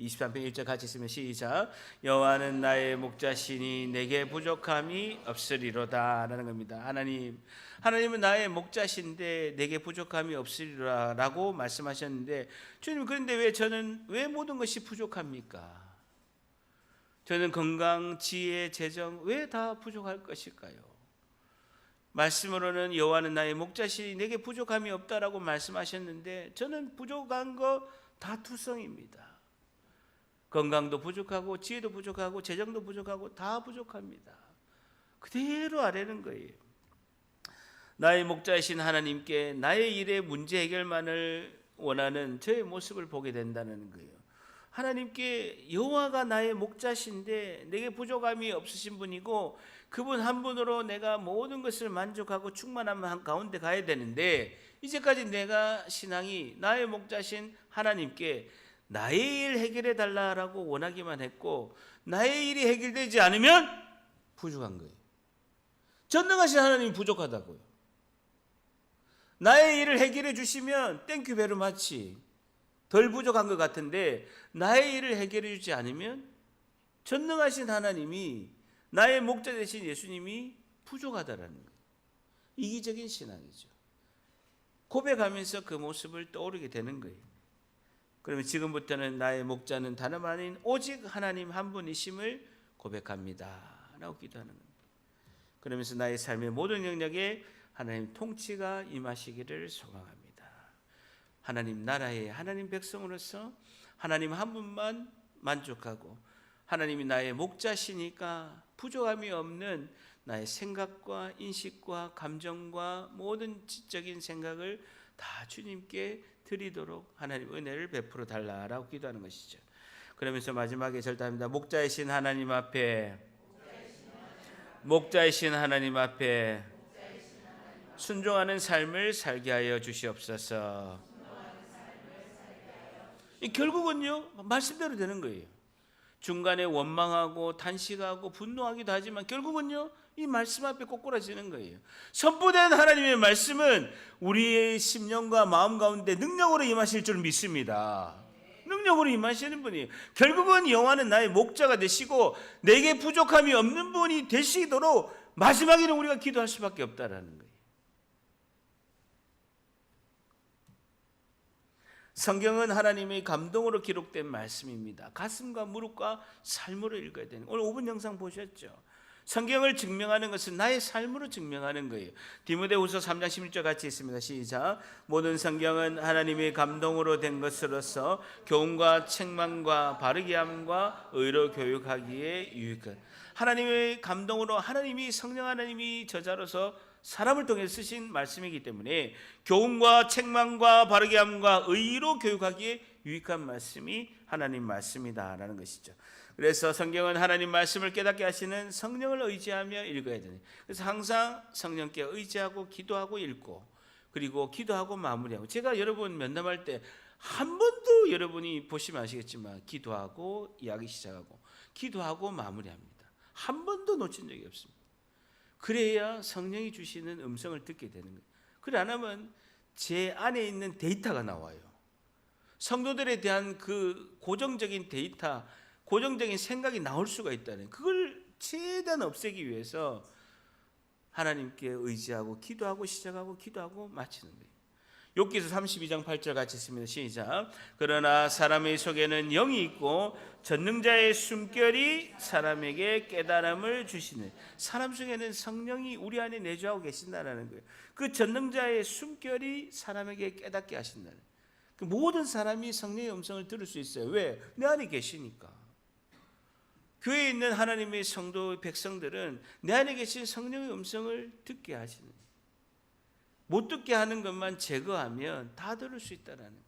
23편 1절 같이 쓰면 시작. 여호와는 나의 목자시니 내게 부족함이 없으리로다 라는 겁니다. 하나님은 나의 목자신데 내게 부족함이 없으리라 라고 말씀하셨는데, 주님 그런데 왜 모든 것이 부족합니까? 저는 건강, 지혜, 재정 왜 다 부족할 것일까요? 말씀으로는 여호와는 나의 목자시니 내게 부족함이 없다라고 말씀하셨는데, 저는 부족한 거 다 투성입니다. 건강도 부족하고 지혜도 부족하고 재정도 부족하고 다 부족합니다. 그대로 아뢰는 거예요. 나의 목자이신 하나님께 나의 일의 문제 해결만을 원하는 저의 모습을 보게 된다는 거예요. 하나님께 여호와가 나의 목자신데 내게 부족함이 없으신 분이고, 그분 한 분으로 내가 모든 것을 만족하고 충만한 가운데 가야 되는데, 이제까지 내가 신앙이 나의 목자신 하나님께 나의 일 해결해 달라라고 원하기만 했고, 나의 일이 해결되지 않으면 부족한 거예요. 전능하신 하나님이 부족하다고요. 나의 일을 해결해 주시면 땡큐 베리 마치 덜 부족한 것 같은데, 나의 일을 해결해 주지 않으면 전능하신 하나님이, 나의 목자 되신 예수님이 부족하다라는 거예요. 이기적인 신앙이죠. 고백하면서 그 모습을 떠오르게 되는 거예요. 그러면 지금부터는 나의 목자는 다름 아닌 오직 하나님 한 분이심을 고백합니다 라고 기도하는 겁니다. 그러면서 나의 삶의 모든 영역에 하나님 통치가 임하시기를 소망합니다. 하나님 나라의 하나님 백성으로서 하나님 한 분만 만족하고, 하나님이 나의 목자시니까 부족함이 없는 나의 생각과 인식과 감정과 모든 지적인 생각을 다 주님께 드리도록 하나님 은혜를 베풀어 달라라고 기도하는 것이죠. 그러면서 마지막에 절단합니다. 목자이신 하나님 앞에 순종하는 삶을 살게 하여 주시옵소서. 결국은요, 말씀대로 되는 거예요. 중간에 원망하고 단식하고 분노하기도 하지만 결국은요, 이 말씀 앞에 꼬꾸라지는 거예요. 선포된 하나님의 말씀은 우리의 심령과 마음 가운데 능력으로 임하실 줄 믿습니다. 능력으로 임하시는 분이에요. 결국은 여호와는 나의 목자가 되시고 내게 부족함이 없는 분이 되시도록 마지막에는 우리가 기도할 수밖에 없다라는 거예요. 성경은 하나님의 감동으로 기록된 말씀입니다. 가슴과 무릎과 삶으로 읽어야 되는, 오늘 5분 영상 보셨죠? 성경을 증명하는 것은 나의 삶으로 증명하는 거예요. 디모데후서 3장 16절 같이 있습니다. 시작. 모든 성경은 하나님의 감동으로 된 것으로서 교훈과 책망과 바르게 함과 의로 교육하기에 유익한, 하나님의 감동으로, 하나님이, 성령 하나님이 저자로서 사람을 통해 쓰신 말씀이기 때문에 교훈과 책망과 바르게 함과 의로 교육하기에 유익한 말씀이 하나님 말씀이다라는 것이죠. 그래서 성경은 하나님 말씀을 깨닫게 하시는 성령을 의지하며 읽어야 되는, 그래서 항상 성령께 의지하고 기도하고 읽고, 그리고 기도하고 마무리하고. 제가 여러분 면담할 때 한 번도, 여러분이 보시면 아시겠지만, 기도하고 이야기 시작하고 기도하고 마무리합니다. 한 번도 놓친 적이 없습니다. 그래야 성령이 주시는 음성을 듣게 되는 거예요. 그래 안 하면 제 안에 있는 데이터가 나와요. 성도들에 대한 그 고정적인 데이터, 고정적인 생각이 나올 수가 있다는, 그걸 최대한 없애기 위해서 하나님께 의지하고 기도하고 시작하고 기도하고 마치는 거예요. 욥기서 32장 8절 같이 있습니다. 시작. 그러나 사람의 속에는 영이 있고 전능자의 숨결이 사람에게 깨달음을 주시는, 사람 속에는 성령이 우리 안에 내주하고 계신다는 거예요. 그 전능자의 숨결이 사람에게 깨닫게 하신다는, 그 모든 사람이 성령의 음성을 들을 수 있어요. 왜? 내 안에 계시니까. 교회에 있는 하나님의 성도 백성들은 내 안에 계신 성령의 음성을 듣게 하시는, 못 듣게 하는 것만 제거하면 다 들을 수 있다는 거예요.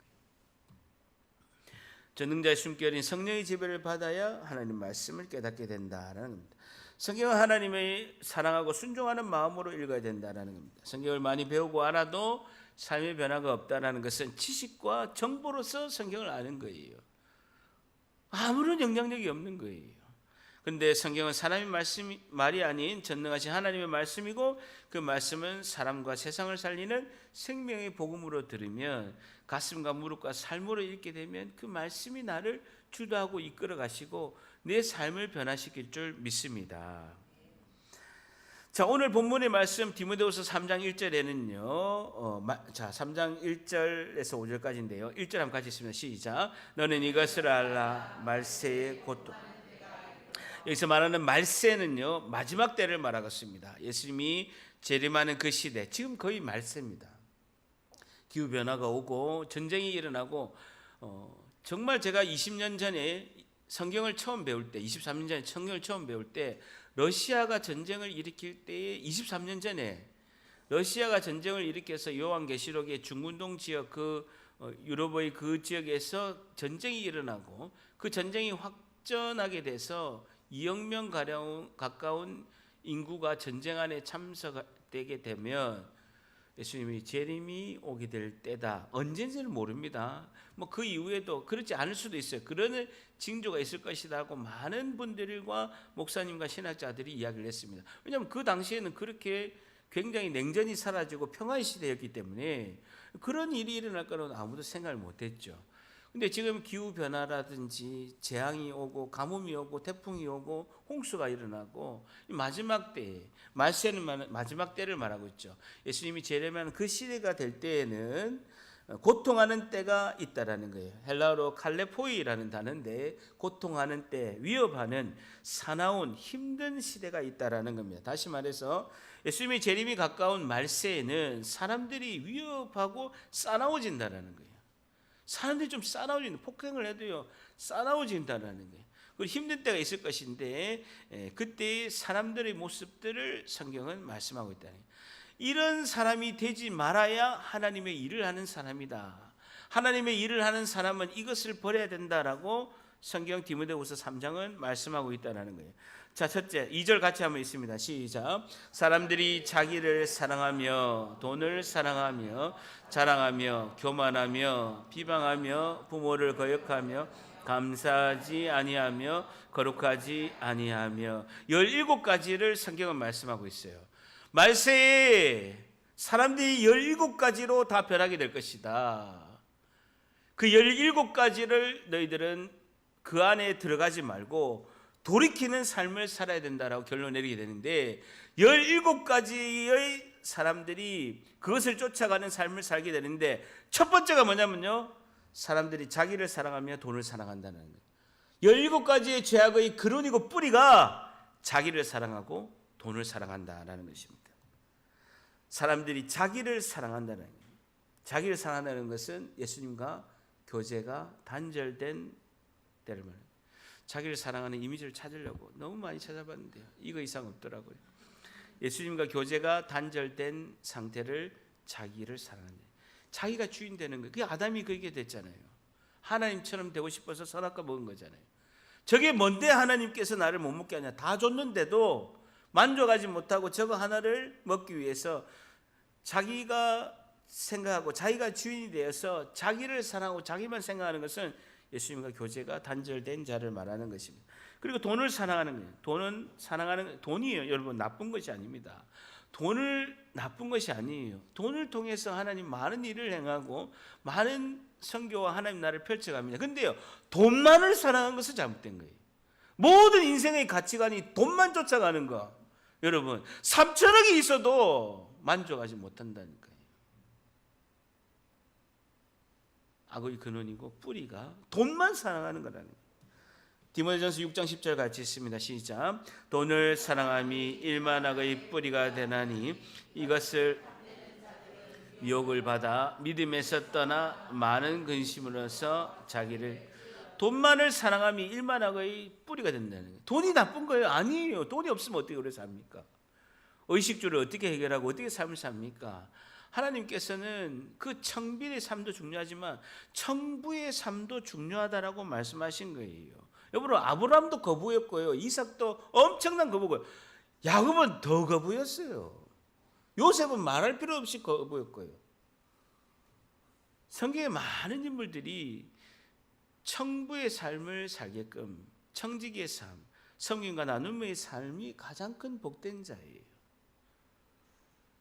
전능자의 숨결인 성령의 지배를 받아야 하나님 말씀을 깨닫게 된다는 겁니다. 성경은 하나님의 사랑하고 순종하는 마음으로 읽어야 된다는 겁니다. 성경을 많이 배우고 알아도 삶의 변화가 없다는 것은 지식과 정보로서 성경을 아는 거예요. 아무런 영향력이 없는 거예요. 그런데 성경은 사람의 말이 아닌 전능하신 하나님의 말씀이고, 그 말씀은 사람과 세상을 살리는 생명의 복음으로 들으면, 가슴과 무릎과 삶으로 읽게 되면 그 말씀이 나를 주도하고 이끌어 가시고 내 삶을 변화시킬 줄 믿습니다. 자, 오늘 본문의 말씀 디모데후서 3장 1절에는요. 3장 1절에서 5절까지인데요. 1절 한번 같이 읽습니다. 시작. 너는 이것을 알라. 말세의 고통. 여기서 말하는 말세는요, 마지막 때를 말하겠습니다. 예수님이 재림하는 그 시대, 지금 거의 말세입니다. 기후 변화가 오고 전쟁이 일어나고, 정말 제가 20년 전에 성경을 처음 배울 때, 23년 전에 성경을 처음 배울 때, 러시아가 전쟁을 일으킬 때에 23년 전에 러시아가 전쟁을 일으켜서 요한계시록의 중군동 지역, 유럽의 그 지역에서 전쟁이 일어나고, 그 전쟁이 확전하게 돼서 2억 명 가까운 인구가 전쟁 안에 참석되게 되면 예수님이 재림이 오게 될 때다. 언제인지는 모릅니다. 뭐 그 이후에도 그렇지 않을 수도 있어요. 그런 징조가 있을 것이다 하고 많은 분들과 목사님과 신학자들이 이야기를 했습니다. 왜냐하면 그 당시에는 그렇게 굉장히 냉전이 사라지고 평화의 시대였기 때문에 그런 일이 일어날 거는 아무도 생각을 못했죠. 근데 지금 기후변화라든지 재앙이 오고 가뭄이 오고 태풍이 오고 홍수가 일어나고, 마지막 때에, 말세는 마지막 때를 말하고 있죠. 예수님이 재림하는 그 시대가 될 때에는 고통하는 때가 있다라는 거예요. 헬라어로 칼레포이라는 단어인데, 고통하는 때, 위협하는 사나운 힘든 시대가 있다라는 겁니다. 다시 말해서 예수님의 재림이 가까운 말세에는 사람들이 위협하고 싸나워진다라는 거예요. 사람들이 좀 싸나워진다. 폭행을 해도요, 싸나워진다라는 거예요. 그리고 힘든 때가 있을 것인데, 그때의 사람들의 모습들을 성경은 말씀하고 있다는 거예요. 이런 사람이 되지 말아야 하나님의 일을 하는 사람이다. 하나님의 일을 하는 사람은 이것을 버려야 된다라고 성경 디모데후서 3장은 말씀하고 있다는 거예요. 자, 첫째, 2절 같이 한번 읽습니다. 시작. 사람들이 자기를 사랑하며 돈을 사랑하며 자랑하며 교만하며 비방하며 부모를 거역하며 감사하지 아니하며 거룩하지 아니하며, 17가지를 성경은 말씀하고 있어요. 말세에 사람들이 17가지로 다 변하게 될 것이다. 그 17가지를 너희들은 그 안에 들어가지 말고 돌이키는 삶을 살아야 된다라고 결론 내리게 되는데, 17가지의 사람들이 그것을 쫓아가는 삶을 살게 되는데, 첫 번째가 뭐냐면요, 사람들이 자기를 사랑하며 돈을 사랑한다는 거예요. 17가지의 죄악의 근원이고 뿌리가 자기를 사랑하고 돈을 사랑한다라는 것입니다. 사람들이 자기를 사랑한다는 거예요. 자기를 사랑한다는 것은 예수님과 교제가 단절된 때를 말해요. 자기를 사랑하는 이미지를 찾으려고 너무 많이 찾아봤는데요, 이거 이상 없더라고요. 예수님과 교제가 단절된 상태를 자기를 사랑한다. 자기가 주인 되는 거예요. 그게 아담이 그게 됐잖아요. 하나님처럼 되고 싶어서 선악과 먹은 거잖아요. 저게 뭔데 하나님께서 나를 못 먹게 하냐. 다 줬는데도 만족하지 못하고 저거 하나를 먹기 위해서 자기가 생각하고 자기가 주인이 되어서 자기를 사랑하고 자기만 생각하는 것은 예수님과 교제가 단절된 자를 말하는 것입니다. 그리고 돈을 사랑하는 거예요. 돈은 사랑하는, 돈이에요, 여러분, 나쁜 것이 아닙니다. 돈을 나쁜 것이 아니에요. 돈을 통해서 하나님 많은 일을 행하고 많은 선교와 하나님 나라를 펼쳐갑니다. 근데요, 돈만을 사랑하는 것은 잘못된 거예요. 모든 인생의 가치관이 돈만 쫓아가는 거, 여러분 3천억이 있어도 만족하지 못한다는 거예요. 악의 근원이고 뿌리가 돈만 사랑하는 거라는 거예요. 디모데전서 6장 10절 같이 있습니다. 시작. 돈을 사랑함이 일만악의 뿌리가 되나니 이것을 미혹을 받아 믿음에서 떠나 많은 근심으로써 자기를, 돈만을 사랑함이 일만악의 뿌리가 된다는 거예요. 돈이 나쁜 거예요? 아니에요. 돈이 없으면 어떻게 오래 삽니까? 의식주를 어떻게 해결하고 어떻게 삶을 삽니까? 하나님께서는 그 청빈의 삶도 중요하지만 청부의 삶도 중요하다라고 말씀하신 거예요. 여러분, 아브라함도 거부였고요, 이삭도 엄청난 거부고요, 야곱은 더 거부였어요. 요셉은 말할 필요 없이 거부였고요. 성경에 많은 인물들이 청부의 삶을 살게끔, 청지기의 삶, 섬김과 나눔의 삶이 가장 큰 복된 자예요.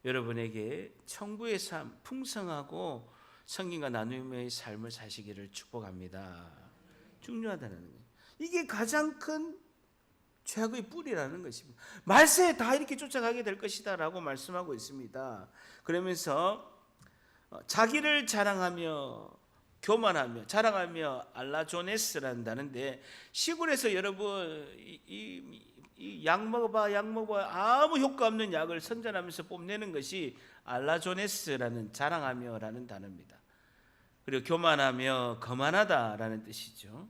여러분에게 천국의 삶, 풍성하고 섬김과 나눔의 삶을 사시기를 축복합니다. 중요하다는 거예요. 이게 가장 큰 죄악의 뿌리라는 것입니다. 말세에 다 이렇게 쫓아가게 될 것이다 라고 말씀하고 있습니다. 그러면서 자기를 자랑하며 교만하며 자랑하며 알라조네스란다는데, 시골에서 여러분 이 약 먹어봐 아무 효과 없는 약을 선전하면서 뽐내는 것이 알라조네스라는 자랑하며라는 단어입니다. 그리고 교만하며 거만하다라는 뜻이죠.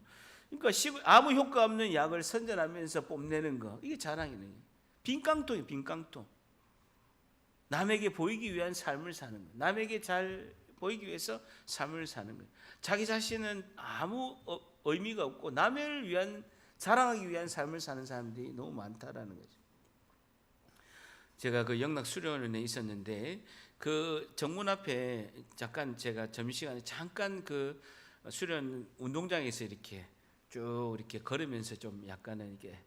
그러니까 아무 효과 없는 약을 선전하면서 뽐내는 거, 이게 자랑이네요. 빈깡통이에요. 빈깡통. 남에게 보이기 위한 삶을 사는 거예요. 남에게 잘 보이기 위해서 삶을 사는 거예요. 자기 자신은 아무 의미가 없고 남을 위한, 자랑하기 위한 삶을 사는 사람들이 너무 많다라는 거죠. 제가 그 영락 수련원에 있었는데 그 정문 앞에 잠깐 제가 점심시간에 잠깐 그 수련 운동장에서 이렇게 쭉 이렇게 걸으면서 좀 약간은 이게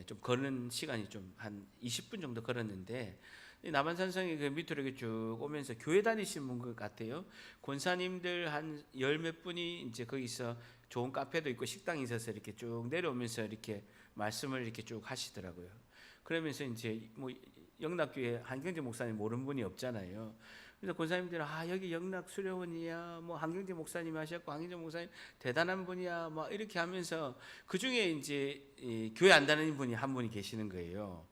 좀 걷는 시간이 좀 한 20분 정도 걸었는데, 남한산성에 그 밑으로 이렇게 쭉 오면서 교회 다니시는 분 같아요. 권사님들 한 열 몇 분이 이제 거기서 좋은 카페도 있고 식당이 있어서 이렇게 쭉 내려오면서 이렇게 말씀을 이렇게 쭉 하시더라고요. 그러면서 이제 뭐 영락교회 한경재 목사님 모르는 분이 없잖아요. 그래서 권사님들은 여기 영락 수련원이야, 뭐 한경재 목사님 하셨고 한경재 목사님 대단한 분이야, 막 이렇게 하면서 그 중에 이제 교회 안 다니는 분이 한 분이 계시는 거예요.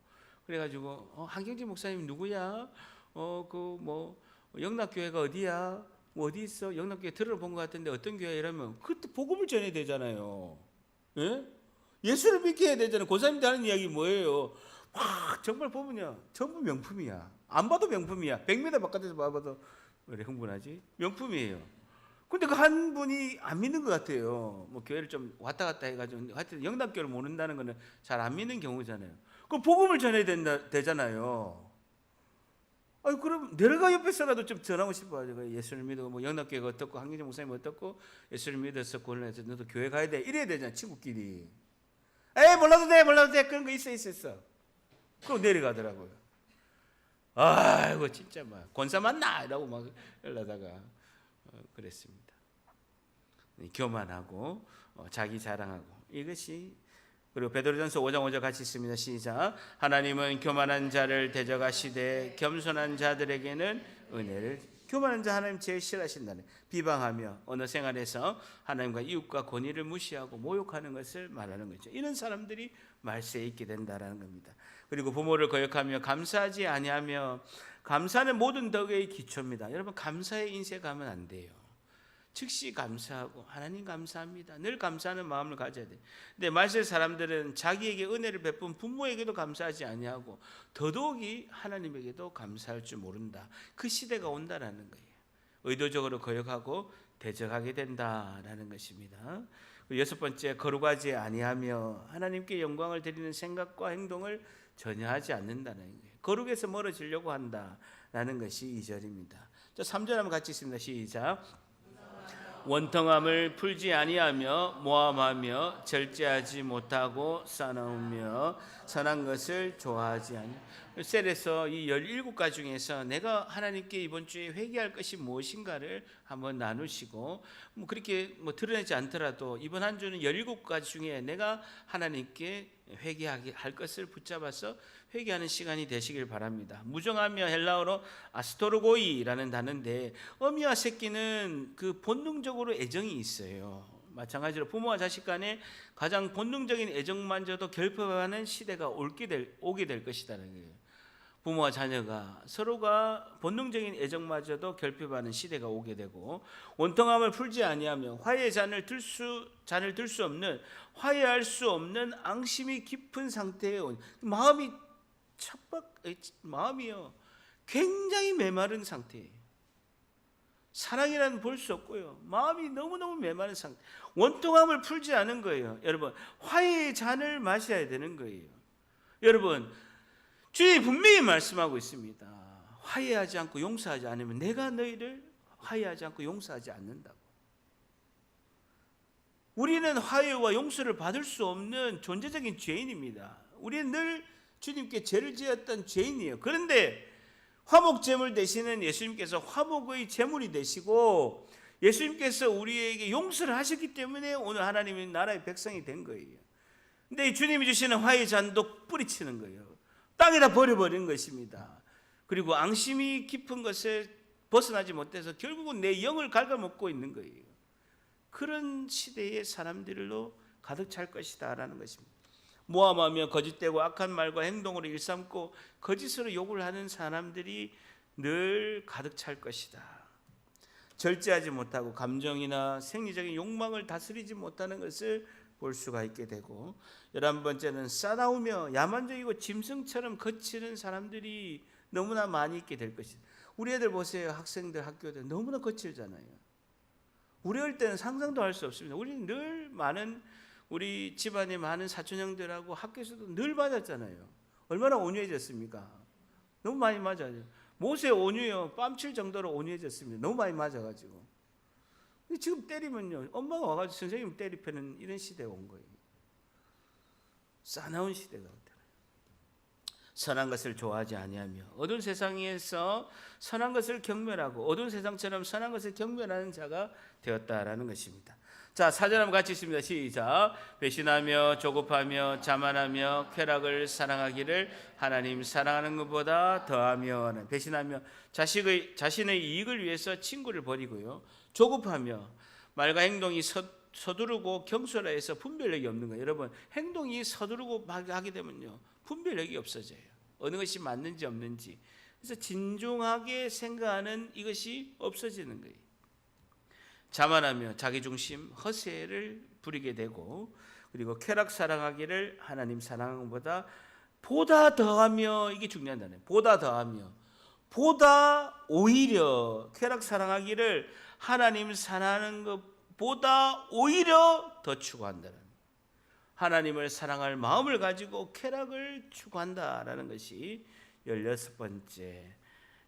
그래가지고 한경재 목사님 누구야? 그 뭐 영락교회가 어디야? 뭐 어디 있어? 영락교회 들어본 것 같은데 어떤 교회? 이러면 그때 복음을 전해야 되잖아요. 예? 예수를 믿게 해야 되잖아요. 권사님들 하는 이야기 뭐예요? 정말 보면요 전부 명품이야. 안 봐도 명품이야. 100m 바깥에서 봐봐도 왜 흥분하지? 명품이에요. 근데 그 한 분이 안 믿는 것 같아요. 뭐 교회를 좀 왔다 갔다 해가지고 하여튼 영락교회를 모른다는 거는 잘 안 믿는 경우잖아요. 그럼 복음을 전해야 되잖아요. 그럼 내가 옆에서라도 좀 전하고 싶어요. 예수를 믿고 뭐 영락교회가 어떻고 한경재 목사님 어떻고 예수를 믿어서 구원을 해서 너도 교회 가야 돼 이래야 되잖아. 친구끼리. 몰라도 돼 그런 거 있어. 그럼 내려가더라고요. 아이고 진짜 막 권사 맞나 이라고 막 이러다가 그랬습니다. 교만하고 자기 자랑하고 이것이. 그리고 베드로전서 5장 5절 같이 있습니다. 시작. 하나님은 교만한 자를 대적하시되 겸손한 자들에게는 은혜를. 교만한 자 하나님 제일 싫어하신다네. 비방하며 언어 생활에서 하나님과 이웃과 권위를 무시하고 모욕하는 것을 말하는 거죠. 이런 사람들이 말세에 있게 된다라는 겁니다. 그리고 부모를 거역하며 감사하지 아니하며. 감사는 모든 덕의 기초입니다. 여러분 감사의 인생 가면 안 돼요. 즉시 감사하고 하나님 감사합니다. 늘 감사하는 마음을 가져야 돼. 근데 말세 사람들은 자기에게 은혜를 베푼 부모에게도 감사하지 아니하고 더더욱이 하나님에게도 감사할 줄 모른다. 그 시대가 온다라는 거예요. 의도적으로 거역하고 대적하게 된다라는 것입니다. 여섯 번째, 거룩하지 아니하며. 하나님께 영광을 드리는 생각과 행동을 전혀 하지 않는다는 거예요. 거룩에서 멀어지려고 한다라는 것이 2절입니다. 3절 한번 같이 있습니다. 시작. 원통함을 풀지 아니하며 모함하며 절제하지 못하고 싸나우며 선한 것을 좋아하지 아니. 셀에서 이 17가지 중에서 내가 하나님께 이번 주에 회개할 것이 무엇인가를 한번 나누시고, 뭐 그렇게 뭐 드러내지 않더라도 이번 한 주는 17가지 중에 내가 하나님께 회개하게 할 것을 붙잡아서 회개하는 시간이 되시길 바랍니다. 무정하며 헬라어로 아스토르고이라는 단어인데, 어미와 새끼는 그 본능적으로 애정이 있어요. 마찬가지로 부모와 자식 간에 가장 본능적인 애정만저도 결핍하는 시대가 오게 될 것이라는 거예요. 부모와 자녀가 서로가 본능적인 애정마저도 결핍하는 시대가 오게 되고, 원통함을 풀지 아니하며 화해의 잔을 들 수 없는, 화해할 수 없는 앙심이 깊은 상태에 온 마음이요 굉장히 메마른 상태예요. 사랑이라는 볼 수 없고요. 마음이 너무너무 메마른 상태. 원통함을 풀지 않은 거예요. 여러분 화해의 잔을 마셔야 되는 거예요. 여러분 주님이 분명히 말씀하고 있습니다. 화해하지 않고 용서하지 않으면 내가 너희를 화해하지 않고 용서하지 않는다고. 우리는 화해와 용서를 받을 수 없는 존재적인 죄인입니다. 우리는 늘 주님께 죄를 지었던 죄인이에요. 그런데 화목제물 되시는 예수님께서 화목의 제물이 되시고 예수님께서 우리에게 용서를 하셨기 때문에 오늘 하나님의 나라의 백성이 된 거예요. 근데 이 주님이 주시는 화해 잔도 뿌리치는 거예요. 땅에다 버려버리는 것입니다. 그리고 앙심이 깊은 것에 벗어나지 못해서 결국은 내 영을 갉아먹고 있는 거예요. 그런 시대의 사람들로 가득 찰 것이다 라는 것입니다. 모함하며 거짓되고 악한 말과 행동으로 일삼고 거짓으로 욕을 하는 사람들이 늘 가득 찰 것이다. 절제하지 못하고 감정이나 생리적인 욕망을 다스리지 못하는 것을 볼 수가 있게 되고, 11번째는 싸나우며 야만적이고 짐승처럼 거치는 사람들이 너무나 많이 있게 될 것이다. 우리 애들 보세요. 학생들, 학교들 너무나 거칠잖아요. 우리 어릴 때는 상상도 할 수 없습니다. 우리는 늘 우리 집안에 많은 사촌형들하고 학교에서도 늘 맞았잖아요. 얼마나 온유해졌습니까? 너무 많이 맞아요. 모세 온유요. 뺨칠 정도로 온유해졌습니다. 너무 많이 맞아가지고. 지금 때리면요, 엄마가 와가지고 선생님 때리패는 이런 시대가 온 거예요. 싸나운 시대가 왔다. 선한 것을 좋아하지 아니하며 어두운 세상에서 선한 것을 경멸하고 어두운 세상처럼 선한 것을 경멸하는 자가 되었다라는 것입니다. 자, 4절 한번 같이 있습니다. 시작. 배신하며 조급하며 자만하며 쾌락을 사랑하기를 하나님 사랑하는 것보다 더하며. 배신하며 자신의 이익을 위해서 친구를 버리고요. 조급하며 말과 행동이 서두르고 경솔해서 분별력이 없는 거예요. 여러분, 행동이 서두르고 하게 되면요, 분별력이 없어져요. 어느 것이 맞는지 없는지. 그래서 진중하게 생각하는 이것이 없어지는 거예요. 자만하며 자기중심, 허세를 부리게 되고, 그리고 쾌락 사랑하기를 하나님 사랑하는 것보다 보다 더하며, 이게 중요하다네. 보다 더하며, 보다 오히려 쾌락 사랑하기를 하나님 사랑하는 것보다 오히려 더 추구한다는, 하나님을 사랑할 마음을 가지고 쾌락을 추구한다라는 것이 16번째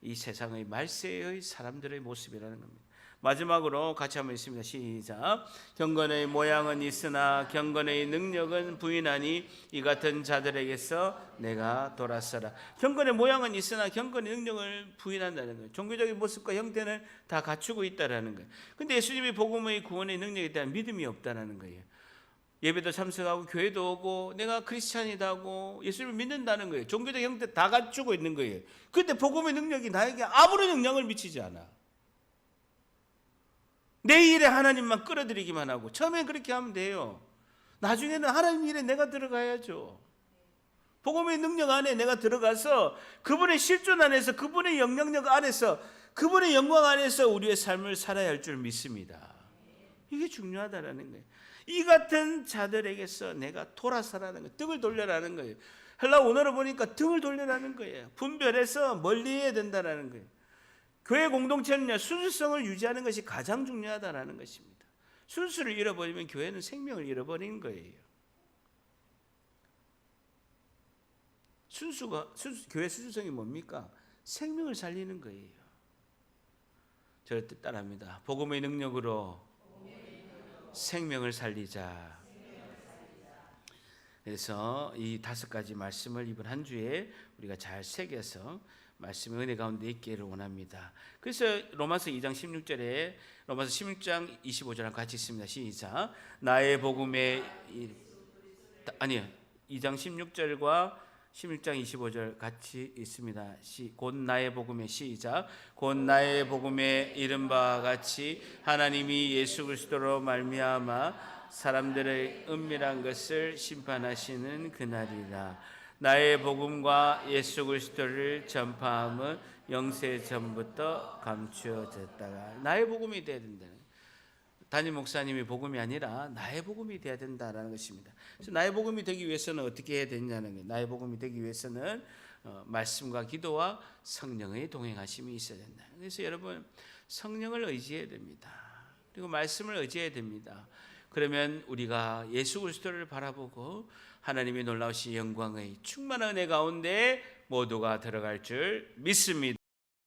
이 세상의 말세의 사람들의 모습이라는 겁니다. 마지막으로 같이 한번 있습니다. 시작. 경건의 모양은 있으나 경건의 능력은 부인하니 이 같은 자들에게서 내가 돌아서라. 경건의 모양은 있으나 경건의 능력을 부인한다는 거예요. 종교적인 모습과 형태는 다 갖추고 있다라는 거예요. 근데 예수님의 복음의 구원의 능력에 대한 믿음이 없다라는 거예요. 예배도 참석하고 교회도 오고 내가 크리스찬이다고 예수님을 믿는다는 거예요. 종교적 형태 다 갖추고 있는 거예요. 그런데 복음의 능력이 나에게 아무런 영향을 미치지 않아. 내 일에 하나님만 끌어들이기만 하고, 처음엔 그렇게 하면 돼요. 나중에는 하나님 일에 내가 들어가야죠. 복음의 능력 안에 내가 들어가서 그분의 실존 안에서, 그분의 영향력 안에서, 그분의 영광 안에서 우리의 삶을 살아야 할 줄 믿습니다. 이게 중요하다라는 거예요. 이 같은 자들에게서 내가 돌아서라는 거예요. 등을 돌려라는 거예요. 헬라 원어로 보니까 등을 돌려라는 거예요. 분별해서 멀리해야 된다라는 거예요. 교회 공동체는요, 순수성을 유지하는 것이 가장 중요하다라는 것입니다. 순수를 잃어버리면 교회는 생명을 잃어버리는 거예요. 교회 순수성이 뭡니까? 생명을 살리는 거예요. 저를 뜻 따라합니다. 복음의 능력으로 생명을 살리자. 그래서 이 5가지 말씀을 이번 한 주에 우리가 잘 새겨서 말씀의 은혜 가운데 있기를 원합니다. 그래서 로마서 2장 16절에 로마서 16장 25절 같이 있습니다. 시작. 나의 복음의 2장 16절과 16장 25절 같이 있습니다. 곧 나의 복음의 시작. 곧 나의 복음에 이른 바와 같이 하나님이 예수 그리스도로 말미암아 사람들의 은밀한 것을 심판하시는 그날이라. 나의 복음과 예수 그리스도를 전파함은 영세 전부터 감추어졌다가 나의 복음이 되어야 된다는, 담임 목사님이 복음이 아니라 나의 복음이 되어야 된다는 것입니다. 그래서 나의 복음이 되기 위해서는 어떻게 해야 되냐는 거예요. 나의 복음이 되기 위해서는 말씀과 기도와 성령의 동행하심이 있어야 된다. 그래서 여러분, 성령을 의지해야 됩니다. 그리고 말씀을 의지해야 됩니다. 그러면 우리가 예수 그리스도를 바라보고 하나님의 놀라우신 영광의 충만한 은혜 가운데 모두가 들어갈 줄 믿습니다.